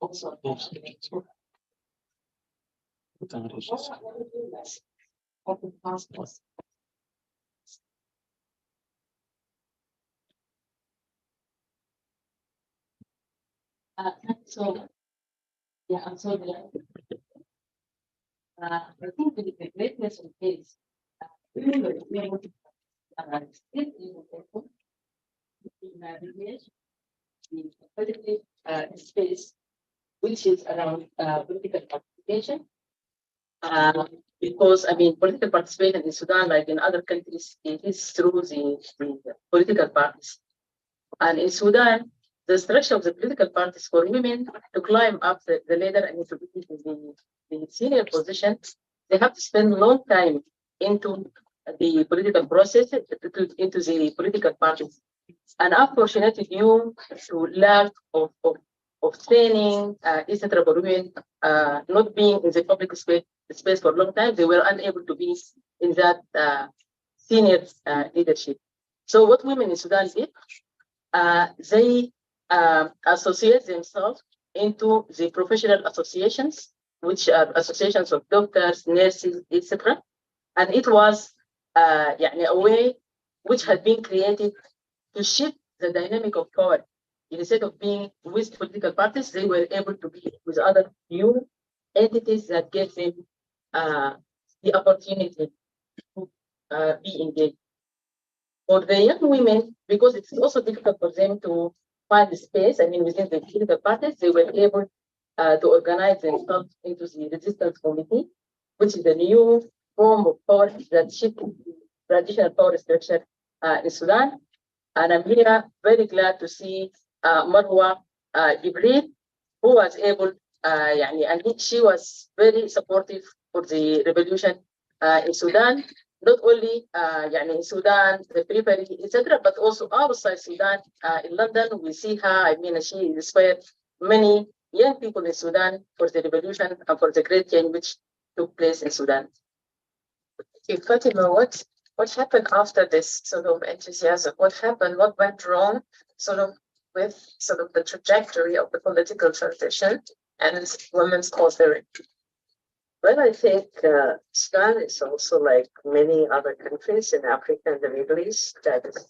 Also. Open passports. So, yeah, I'm so glad. I think the greatness of this, we were able to sit in the table, navigate the political space, which is around political participation. Because I mean, political participation in Sudan, like in other countries, it is through the political parties. And in Sudan, the structure of the political parties for women to climb up the ladder and to be in the senior position, they have to spend a long time into the political process, into the political parties. And unfortunately, due to lack of training, etc., for women not being in the public space for a long time, they were unable to be in that senior leadership. So what women in Sudan did, they associate themselves into the professional associations, which are associations of doctors, nurses, etc. And it was a way which had been created to shift the dynamic of power. Instead of being with political parties, they were able to be with other new entities that gave them the opportunity to be engaged. For the young women, because it's also difficult for them to find the space, I mean, within the political parties, they were able to organize themselves into the resistance committee, which is a new form of power that shifted traditional power structure in Sudan. And I'm here very glad to see Marwa Jibril, who was able, she was very supportive for the revolution in Sudan, not only in Sudan, the periphery, etc., but also outside Sudan, in London. We see her, I mean, she inspired many young people in Sudan for the revolution and for the great change which took place in Sudan. Okay, Fatima, what happened after this sort of enthusiasm? What happened? What went wrong sort of with sort of the trajectory of the political transition and women's authority? Well, I think Sudan is also like many other countries in Africa and the Middle East that is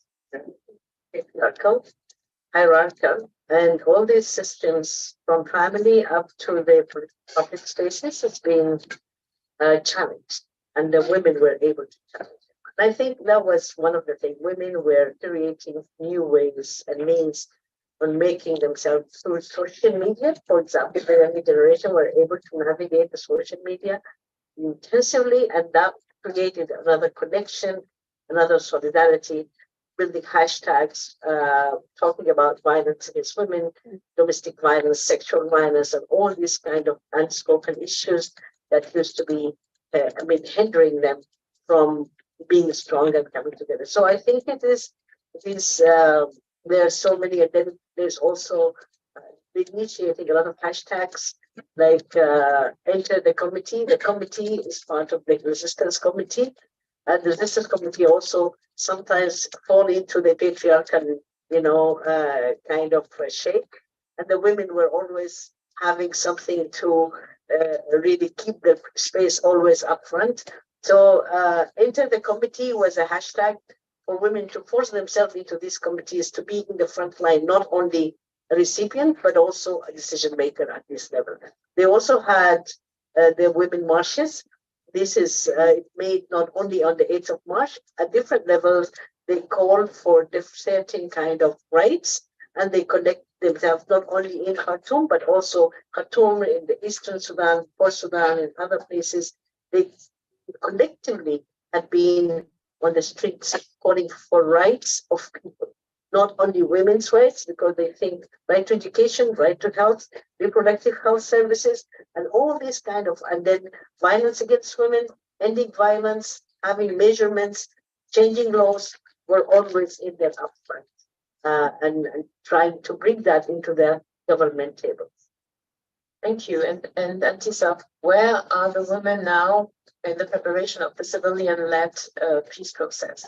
hierarchical, and all these systems from family up to the public spaces has been challenged, and the women were able to challenge it. And I think that was one of the things. Women were creating new ways and means on making themselves through social media. For example, the younger generation were able to navigate the social media intensively, and that created another connection, another solidarity, building hashtags, talking about violence against women, domestic violence, sexual violence, and all these kind of unspoken issues that used to be, hindering them from being strong and coming together. So I think it is, there are so many, and then there's also initiating a lot of hashtags like enter the committee. The committee is part of the resistance committee, and the resistance committee also sometimes fall into the patriarchal, kind of shape. And the women were always having something to really keep the space always up front. So enter the committee was a hashtag for women to force themselves into these committees to be in the front line, not only a recipient, but also a decision maker at this level. They also had the women marches. This is made not only on the 8th of March, at different levels, they called for certain kind of rights, and they connect themselves not only in Khartoum, but also Khartoum in the Eastern Sudan, Port Sudan, and other places. They collectively had been on the streets calling for rights of people, not only women's rights, because they think right to education, right to health, reproductive health services, and all these kind of, and then violence against women, ending violence, having measurements, changing laws were always in their upfront, and trying to bring that into the government tables. Thank you. And Antisa, where are the women now in the preparation of the civilian-led peace process?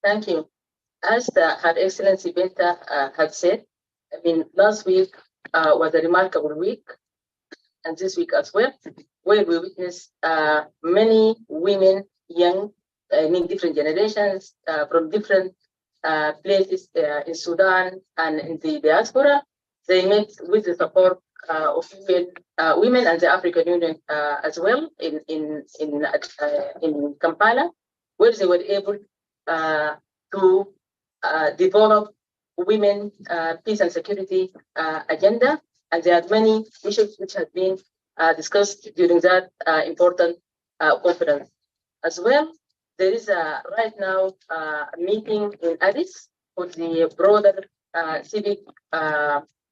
Thank you. As Her Excellency Binta had said, I mean, last week was a remarkable week, and this week as well, where we witnessed many women, young, I mean, different generations from different places in Sudan and in the diaspora. They met with the support of women and the African Union as well in Kampala, where they were able to develop women peace and security agenda, and there are many issues which have been discussed during that important conference as well. There is right now a meeting in Addis for the broader civic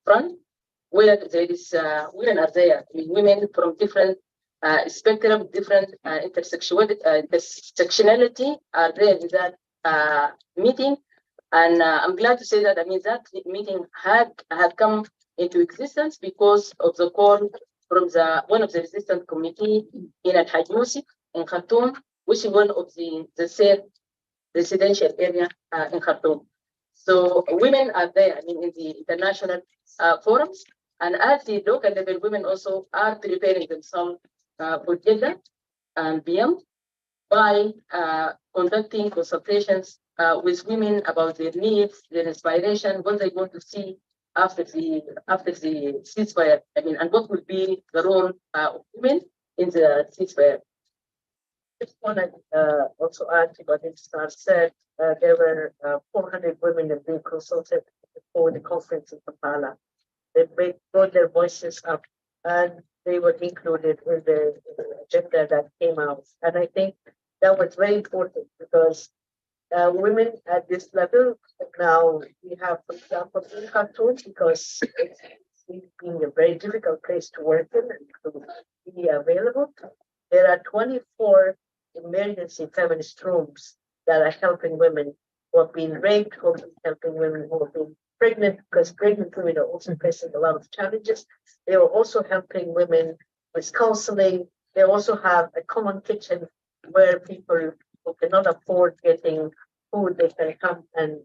front, where there is women are there. I mean, women from different spectrum, different intersectionality are there in that meeting. And I'm glad to say that, I mean, that meeting had come into existence because of the call from one of the resistance committee in Al-Haj Yusuf in Khartoum, which is one of the said residential area in Khartoum. So women are there, I mean, in the international forums, and at the local level, women also are preparing themselves for gender and beyond by conducting consultations with women about their needs, their inspiration, what they want to see after the ceasefire. I mean, and what would be the role of women in the ceasefire. I just want to also add to what Star said. There were 400 women that being consulted before the conference in Kampala. They brought their voices up, and they were included in the agenda that came out. And I think that was very important because women at this level now we have, for example, in Khartoum, because it's been a very difficult place to work in and to be available. There are 24 emergency feminist rooms that are helping women who have been raped, who have been helping women who have been pregnant, because pregnant women are also facing a lot of challenges. They are also helping women with counseling. They also have a common kitchen where people who cannot afford getting food, they can come and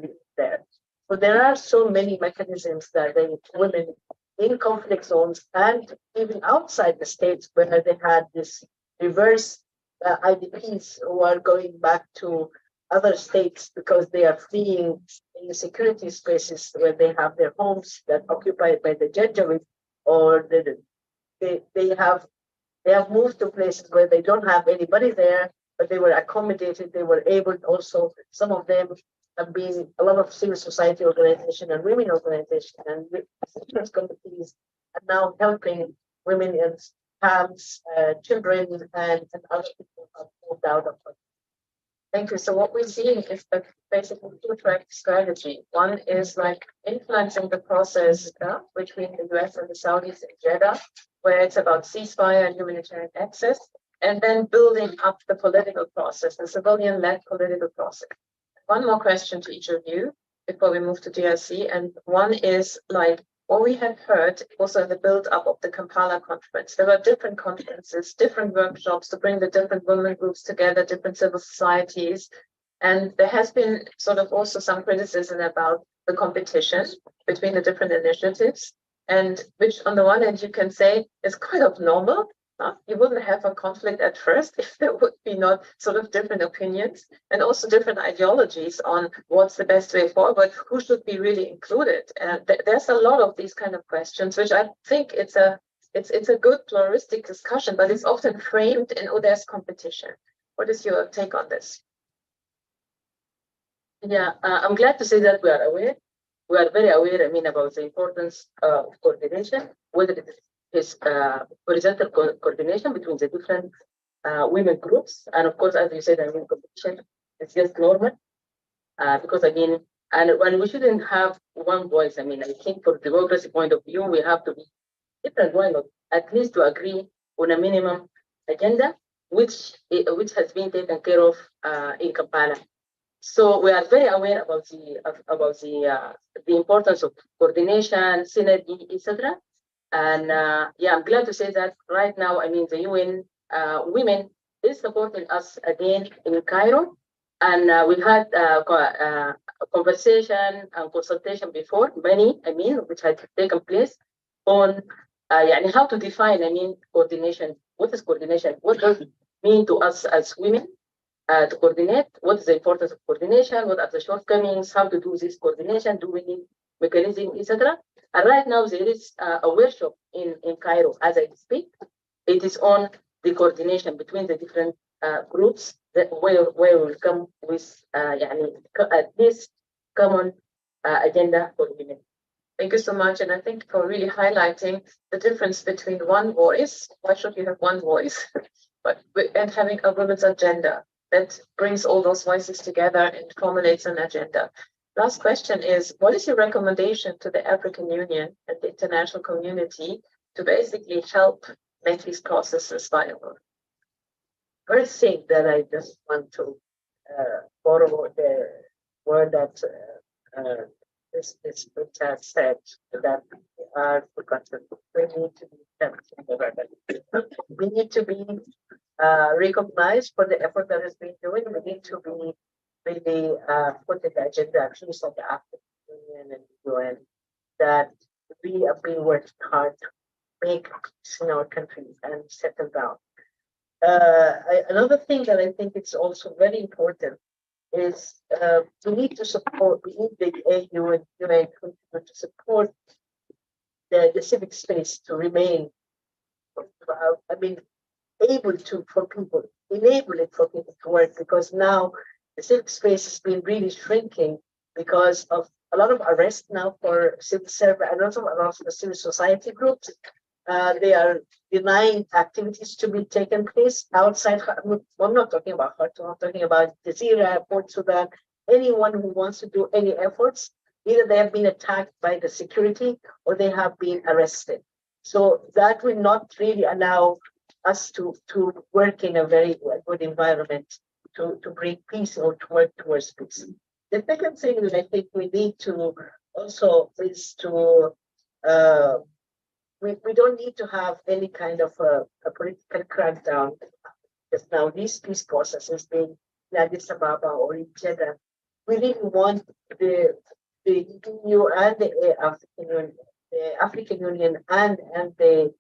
eat there. So there are so many mechanisms that women in conflict zones and even outside the states where they had this reverse IDPs who are going back to other states because they are fleeing insecurity spaces where they have their homes that are occupied by the Janjaweed, or they have moved to places where they don't have anybody there, but they were accommodated. They were able also, some of them have been a lot of civil society organization and women organization and citizens committees are now helping women in camps, children, and other people have moved out of it. Thank you. So what we're seeing is basically two-track strategy. One is like influencing the process between the US and the Saudis in Jeddah, where it's about ceasefire and humanitarian access, and then building up the political process, the civilian-led political process. One more question to each of you before we move to DRC, and one is like what we have heard also in the build-up of the Kampala conference. There were different conferences, different workshops to bring the different women groups together, different civil societies, and there has been sort of also some criticism about the competition between the different initiatives, and which on the one hand you can say is kind of normal. You wouldn't have a conflict at first if there would be not sort of different opinions and also different ideologies on what's the best way forward, who should be really included. There's a lot of these kind of questions, which I think it's a good pluralistic discussion, but it's often framed in, oh, there's competition. What is your take on this? Yeah, I'm glad to say that we are aware. We are very aware, I mean, about the importance of coordination, whether it is horizontal coordination between the different women groups. And of course, as you said, I mean, competition is just normal because I mean, and when we shouldn't have one voice, I mean, I think for democracy point of view, we have to be different, why not? At least to agree on a minimum agenda, which has been taken care of in Kampala. So we are very aware about the importance of coordination, synergy, etc. And yeah, I'm glad to say that right now, I mean, the UN Women is supporting us again in Cairo And we had a conversation and consultation before, which had taken place on how to define, coordination. What is coordination? What does it mean to us as women to coordinate? What is the importance of coordination? What are the shortcomings? How to do this coordination? Do we need mechanism, etc.? And right now there is a workshop in Cairo as I speak. It is on the coordination between the different groups that where we'll come with at least common agenda for women. Thank you so much. And I think for really highlighting the difference between one voice, why should you have one voice, and having a women's agenda that brings all those voices together and formulates an agenda. Last question is, what is your recommendation to the African Union and the international community to basically help make these processes viable? First thing that I just want to borrow the word that this Britta said, that we are forgotten. We need to be kept in the record. We need to be recognized for the effort that has been doing. We need to be really put in the agenda, at least of the African Union and the UN, that we have been working hard to make peace in our country and settle down. Another thing that I think it's also very important is we need the AU and UN to support the civic space to remain, able to, for people, enable it for people to work, because now the civic space has been really shrinking because of a lot of arrests now for civil servants and also a lot of the civil society groups. They are denying activities to be taken place outside. I'm not talking about Khartoum, I'm talking about Jazeera, Port Sudan, anyone who wants to do any efforts, either they have been attacked by the security or they have been arrested. So that will not really allow us to work in a very good environment to bring peace or to work towards peace. The second thing that I think we need to also is to we don't need to have any kind of a political crackdown. Because now these peace processes being in Addis Ababa or in Jeddah, we really want the EU and the African Union and the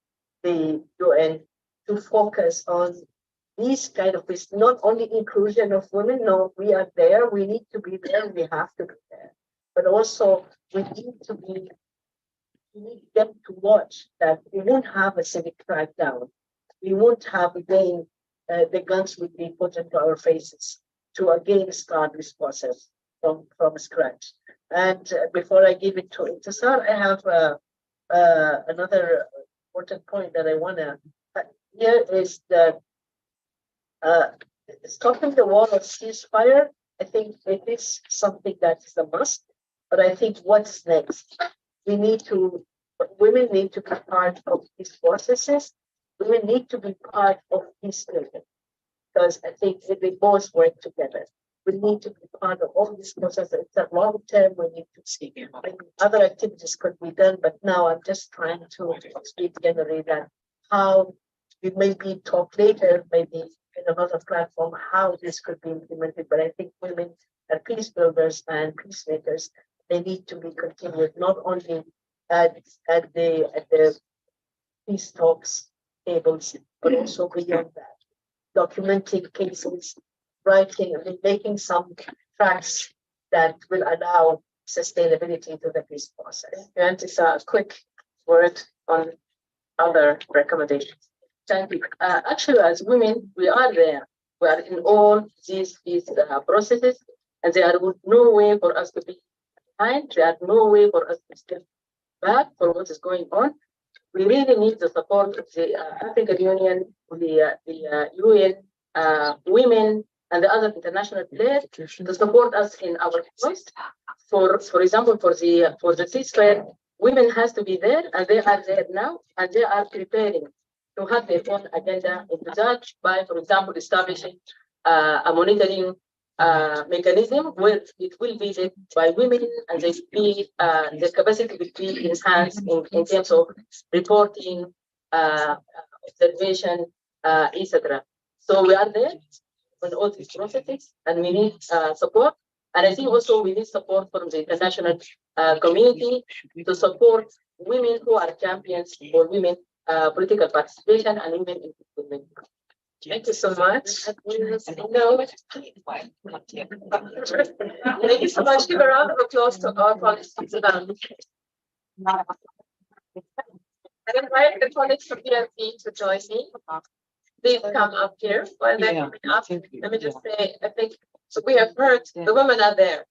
UN to focus on these kind of peace, not only inclusion of women. No, we are there. We need to be there. We have to be there. But also we need them to watch that we won't have a civic crackdown. We won't have again the guns will be put into our faces to again start this process from scratch. And before I give it to Intisar, I have another important point that I want to here is that stopping the war of ceasefire. I think it is something that is a must. But I think what's next? Women need to be part of these processes. Women need to be part of peacebuilding, because I think they both work together. We need to be part of all these processes. It's a long term. We need to see. Other activities could be done, but now I'm just trying to speak generally that how we maybe talk later, maybe in another platform, how this could be implemented. But I think women are peace builders and peacemakers. They need to be continued, not only at the peace talks tables, but also beyond that, documenting cases, writing, making some tracks that will allow sustainability to the peace process. And it's a quick word on other recommendations. Thank you. Actually, as women, we are there. We are in all these processes, and there are no way for us to be behind. There are no way for us to step back for what is going on. We really need the support of the African Union, the UN, women, and the other international players to support us in our quest. For example, for the ceasefire, women has to be there, and they are there now, and they are preparing to have their own agenda in that by, for example, establishing a monitoring mechanism where it will be led by women, and the capacity will be enhanced in terms of reporting, observation, etc. So we are there. on all these processes, and we need support. And I think also we need support from the international community to support women who are champions for women political participation and women in. Thank you so much. No. Thank you so much. Give a round of applause to our colleagues. I invite the colleagues from PLP to join me. Please come up here. While they're coming up, let me just say, I think so we have heard the women are there.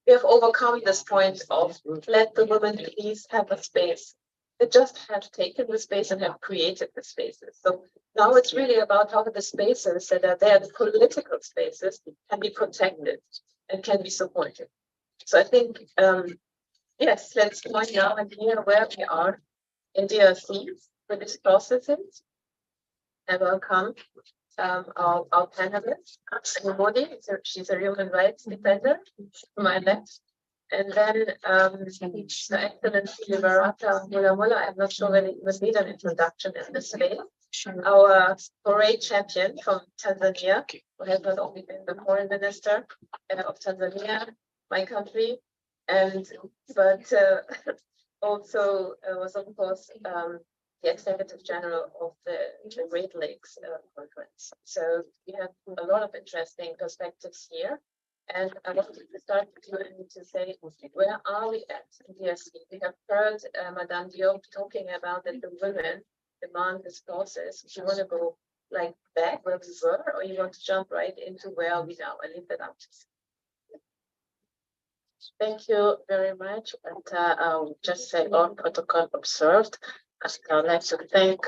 We have overcome this point of let the women please have a space. They just have taken the space and have created the spaces. So now it's really about how the spaces that are there, the political spaces, can be protected and can be supported. So I think, yes, let's point now and hear where we are in DRC for these processes. And welcome our panelist, Modi. She's a human rights defender to my left. And then the excellent Liberata Mula, I'm not sure whether it must need an introduction in this way. Our parade champion from Tanzania, who has not only been the foreign minister of Tanzania, my country, but also was of course the executive general of the Great Lakes Conference. So we have a lot of interesting perspectives here. And I wanted to start with you and to say, where are we at in DRC? We have heard Madame Diop talking about that the women demand this process. Do you want to go like back where we were, or you want to jump right into where are we now? I leave that up to you. Thank you very much. And I'll just say all protocol observed. I'd like to thank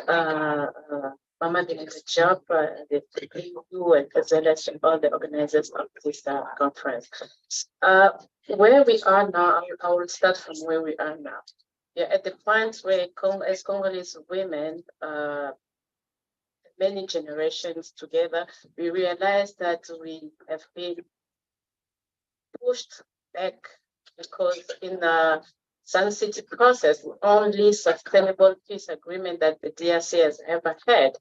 Mama did a good job, the EU and as well as all the organizers of this conference. Where we are now, I will start from where we are now. Yeah, at the point where as Congolese women, many generations together, we realized that we have been pushed back because in the Sun City process, the only sustainable peace agreement that the DRC has ever had,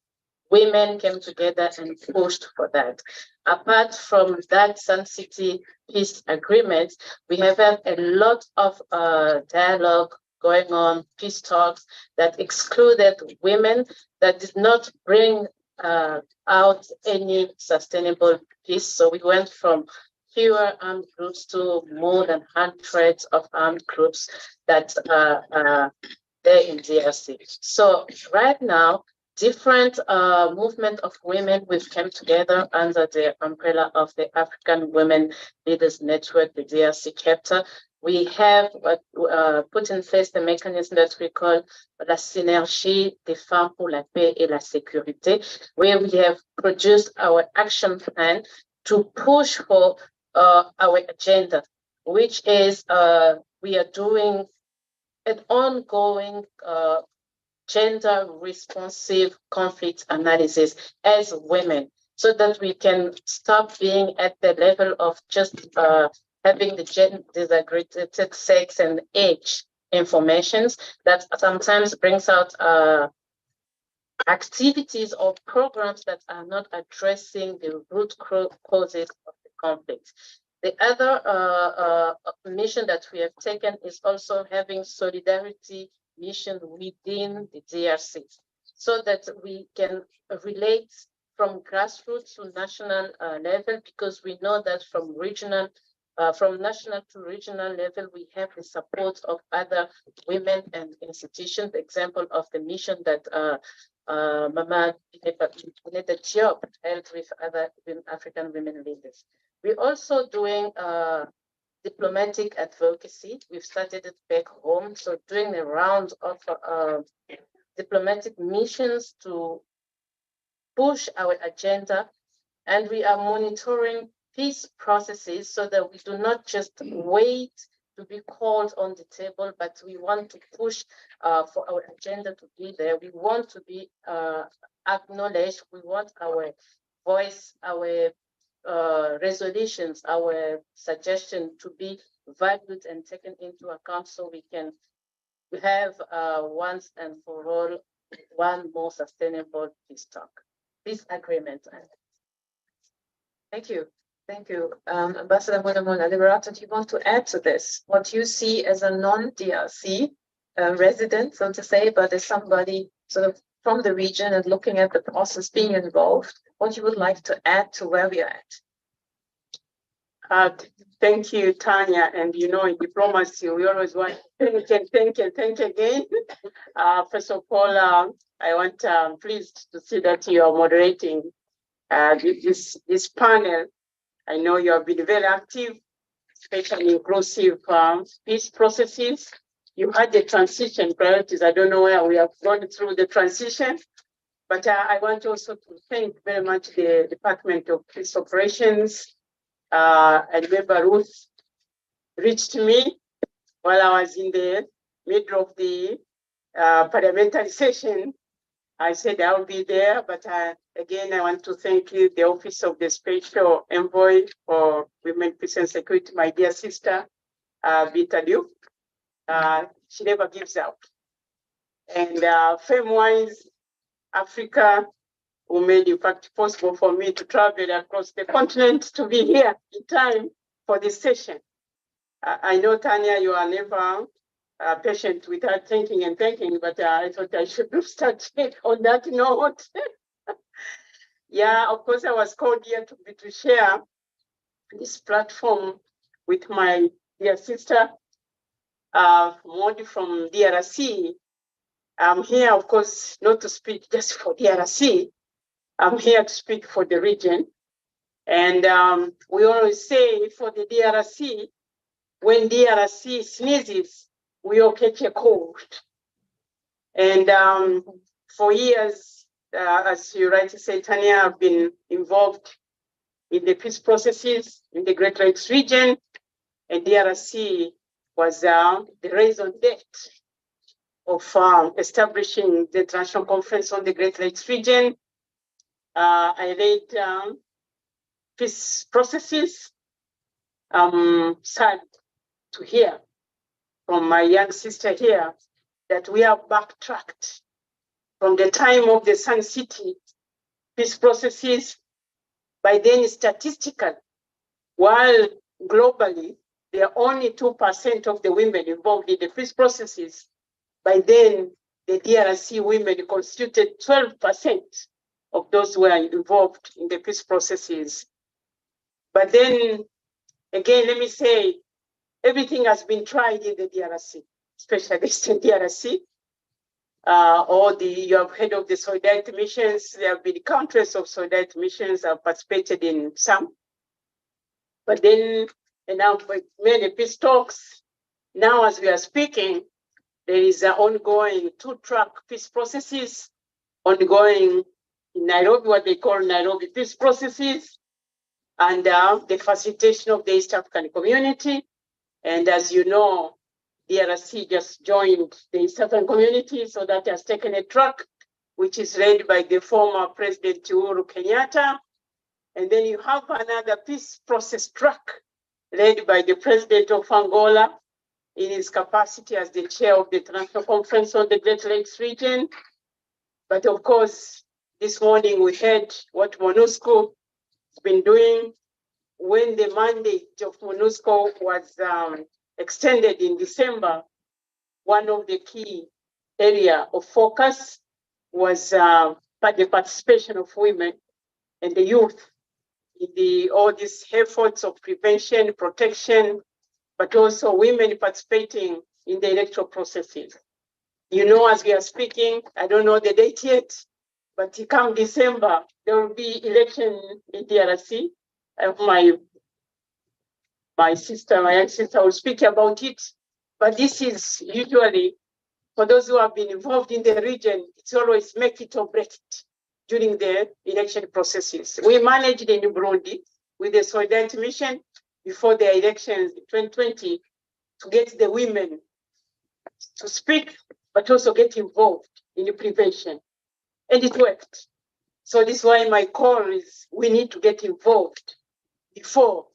women came together and pushed for that. Apart from that Sun City peace agreement, we have had a lot of dialogue going on, peace talks that excluded women, that did not bring out any sustainable peace. So we went from fewer armed groups to more than hundreds of armed groups that are there in DRC. So right now, different movement of women, we've come together under the umbrella of the African Women Leaders Network, the DRC chapter. We have put in place the mechanism that we call la synergie des femmes pour la paix et la sécurité, where we have produced our action plan to push for our agenda, which is we are doing an ongoing gender responsive conflict analysis as women, so that we can stop being at the level of just having the gender disaggregated sex and age informations that sometimes brings out activities or programs that are not addressing the root causes of the conflict. The other mission that we have taken is also having solidarity mission within the DRC, so that we can relate from grassroots to national level, because we know that from national to regional level, we have the support of other women and institutions. The example of the mission that Mama Diop held with other African women leaders. We're also doing diplomatic advocacy. We've started it back home, so doing a round of diplomatic missions to push our agenda, and we are monitoring peace processes so that we do not just wait to be called on the table, but we want to push for our agenda to be there. We want to be acknowledged. We want our voice, our resolutions, our suggestion to be valued and taken into account, so we can have once and for all one more sustainable peace agreement. Thank you. Thank you. Ambassador Munamuna Liberato, do you want to add to this? What you see as a non-DRC resident, so to say, but as somebody sort of from the region and looking at the process being involved, what you would like to add to where we are at? Thank you, Tanya. And you know, in diplomacy, we always want to thank again. First of all, I'm pleased to see that you are moderating this panel. I know you have been very active, especially inclusive peace processes. You had the transition priorities. I don't know where we have gone through the transition, but I want also to thank very much the Department of Peace Operations. I remember Ruth reached me while I was in the middle of the parliamentary session. I said I'll be there, but again, I want to thank you, the Office of the Special Envoy for Women, Peace and Security, my dear sister, Vita Liu. She never gives up. And fame-wise, Africa, who made in fact possible for me to travel across the continent to be here in time for this session. I know, Tanya, you are never patient without thinking and thinking, but I thought I should have started on that note. Yeah, of course, I was called here to share this platform with my dear sister, Modi from DRC. I'm here, of course, not to speak just for DRC. I'm here to speak for the region. And we always say for the DRC, when DRC sneezes, we all catch a cold. And for years, as you rightly say, Tanya, I've been involved in the peace processes in the Great Lakes region, and DRC was the raison d'etre of establishing the International Conference on the Great Lakes region. I led peace processes. Sad to hear from my young sister here that we have backtracked from the time of the Sun City peace processes. By then, statistically, while globally, there are only 2% of the women involved in the peace processes, by then, the DRC women constituted 12% of those who were involved in the peace processes. But then, again, let me say, everything has been tried in the DRC, especially Eastern DRC. You have heard of the solidarity missions. There have been countless of solidarity missions. I've participated in some. But then, and now with many peace talks, now as we are speaking, there is an ongoing two-track peace processes, ongoing in Nairobi, what they call Nairobi peace processes, and the facilitation of the East African community. And as you know, DRC just joined the East African community, so that has taken a track, which is led by the former President Uhuru Kenyatta. And then you have another peace process track led by the President of Angola in his capacity as the chair of the International Conference on the Great Lakes region. But of course, this morning we heard what MONUSCO has been doing. When the mandate of MONUSCO was extended in December, one of the key area of focus was the participation of women and the youth in all these efforts of prevention, protection, but also women participating in the electoral processes. You know, as we are speaking, I don't know the date yet, but come December, there will be election in DRC. My young sister will speak about it. But this is usually, for those who have been involved in the region, it's always make it or break it during the election processes. We managed in Burundi with the Solidarity Mission before the elections in 2020 to get the women to speak, but also get involved in the prevention. And it worked. So this is why my call is we need to get involved before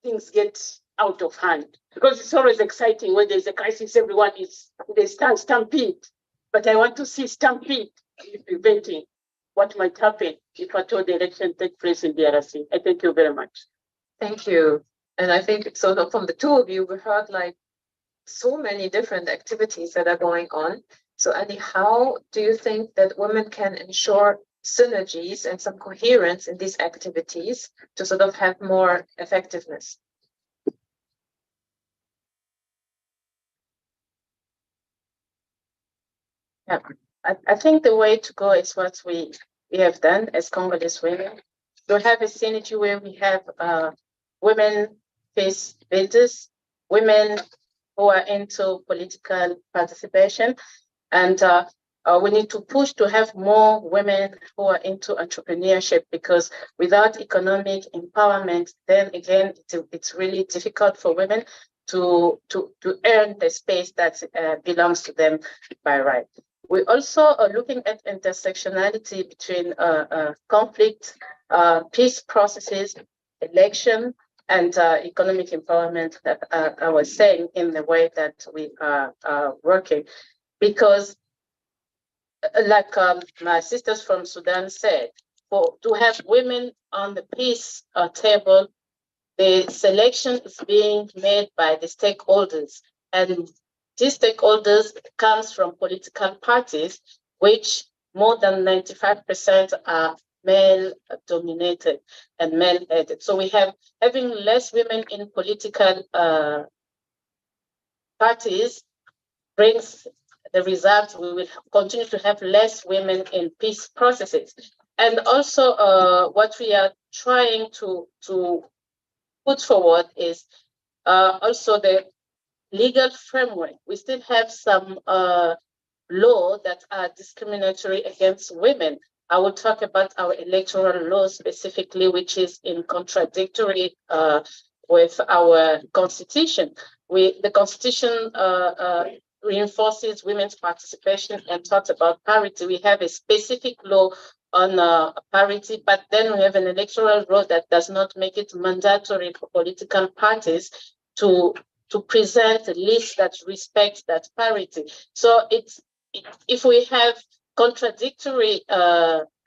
things get out of hand. Because it's always exciting when there's a crisis, everyone is, they stampede. But I want to see stampede in preventing what might happen if at all the election takes place in DRC. I thank you very much. Thank you. And I think so from the two of you, we heard like so many different activities that are going on. So Annie, how do you think that women can ensure synergies and some coherence in these activities to sort of have more effectiveness? Yeah, I think the way to go is what we have done as Congolese women. To have a synergy where we have women face builders, women who are into political participation, and we need to push to have more women who are into entrepreneurship, because without economic empowerment, then again, it's really difficult for women to earn the space that belongs to them by right. We also are looking at intersectionality between conflict, peace processes, election, and economic empowerment that I was saying in the way that we are working. Because like my sisters from Sudan said, to have women on the peace table, the selection is being made by the stakeholders. And these stakeholders comes from political parties, which more than 95% are male dominated and male headed. So we have having less women in political parties brings the result. We will continue to have less women in peace processes. And also what we are trying to put forward is also the legal framework. We still have some law that are discriminatory against women. I will talk about our electoral law specifically, which is in contradictory with our constitution. The constitution reinforces women's participation and talks about parity. We have a specific law on parity, but then we have an electoral law that does not make it mandatory for political parties to present a list that respects that parity. So if we have contradictory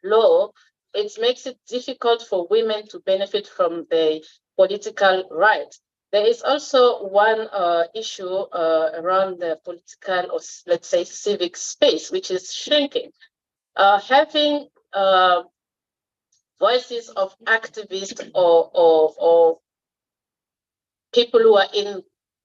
law, it makes it difficult for women to benefit from the political rights. There is also one issue around the political, or let's say civic space, which is shrinking. Having voices of activists or people who are in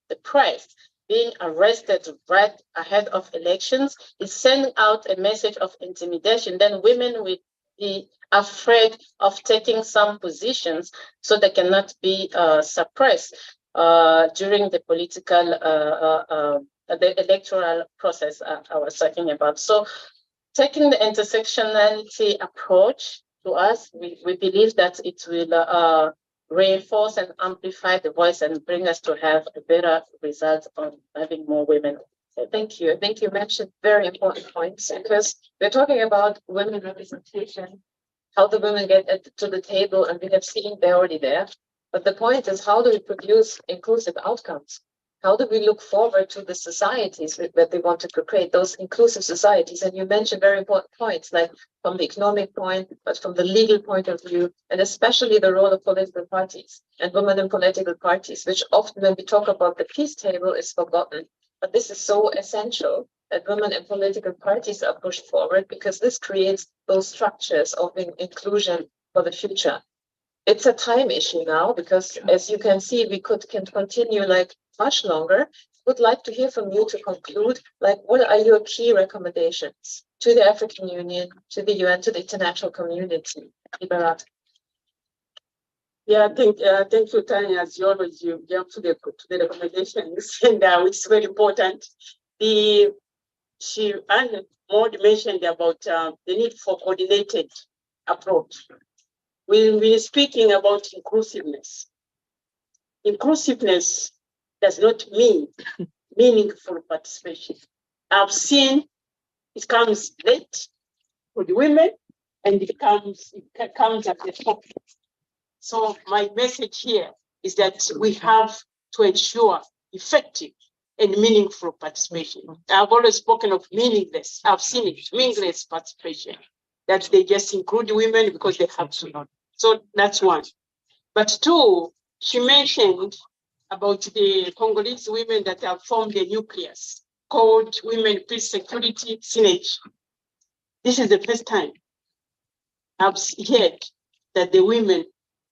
the press being arrested right ahead of elections is sending out a message of intimidation. Then women will be afraid of taking some positions, so they cannot be suppressed during the political, the electoral process I was talking about. So taking the intersectionality approach to us, we believe that it will reinforce and amplify the voice and bring us to have a better result on having more women. So thank you. I think you mentioned very important points, because we're talking about women representation, how the women get to the table, and we have seen they're already there. But the point is, how do we produce inclusive outcomes? How do we look forward to the societies that they want to create, those inclusive societies? And you mentioned very important points, like from the economic point, but from the legal point of view, and especially the role of political parties and women in political parties, which often when we talk about the peace table is forgotten. But this is so essential that women in political parties are pushed forward, because this creates those structures of inclusion for the future. It's a time issue now, because as you can see, we can continue like much longer. Would like to hear from you to conclude, like, what are your key recommendations to the African Union, to the UN, to the international community? Ibarat. Yeah, thank you, Tanya. As you always, you jump to the recommendations, and which is very important. She and Maud mentioned about the need for coordinated approach. We're speaking about inclusiveness. Inclusiveness does not mean meaningful participation. I've seen it comes late for the women, and it comes at the top. So my message here is that we have to ensure effective and meaningful participation. I've always spoken of meaningless. I've seen it, meaningless participation. that they just include women because they have to. So that's one. But two, she mentioned about the Congolese women that have formed a nucleus called Women Peace Security Synergy. This is the first time I've heard that the women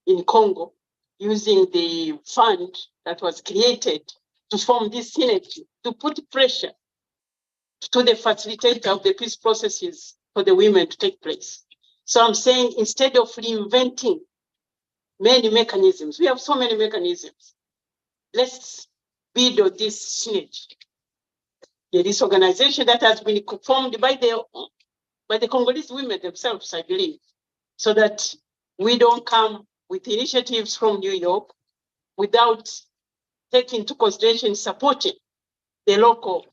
in Congo using the fund that was created to form this synergy, to put pressure to the facilitator of the peace processes for the women to take place. So I'm saying instead of reinventing many mechanisms, we have so many mechanisms. Let's build on this synergy. There is organization that has been formed by the Congolese women themselves, I believe, so that we don't come with initiatives from New York without taking into consideration supporting the local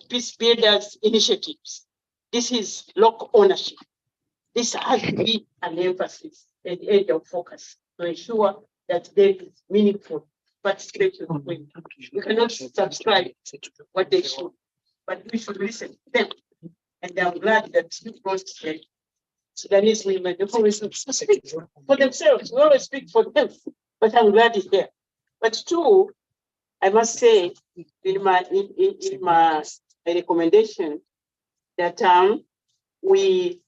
peace builders initiatives. This is local ownership. This has to be an emphasis and area of focus to ensure that there is meaningful participation of women. We cannot subscribe what they should, but we should listen to them. And I'm glad that you brought the Sudanese women, they always speak for themselves. We always speak for them, but I'm glad it's there. But two, I must say in my recommendation that we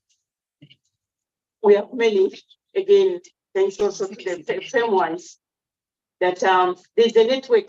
have many, again, thanks also to the same ones, that there's a network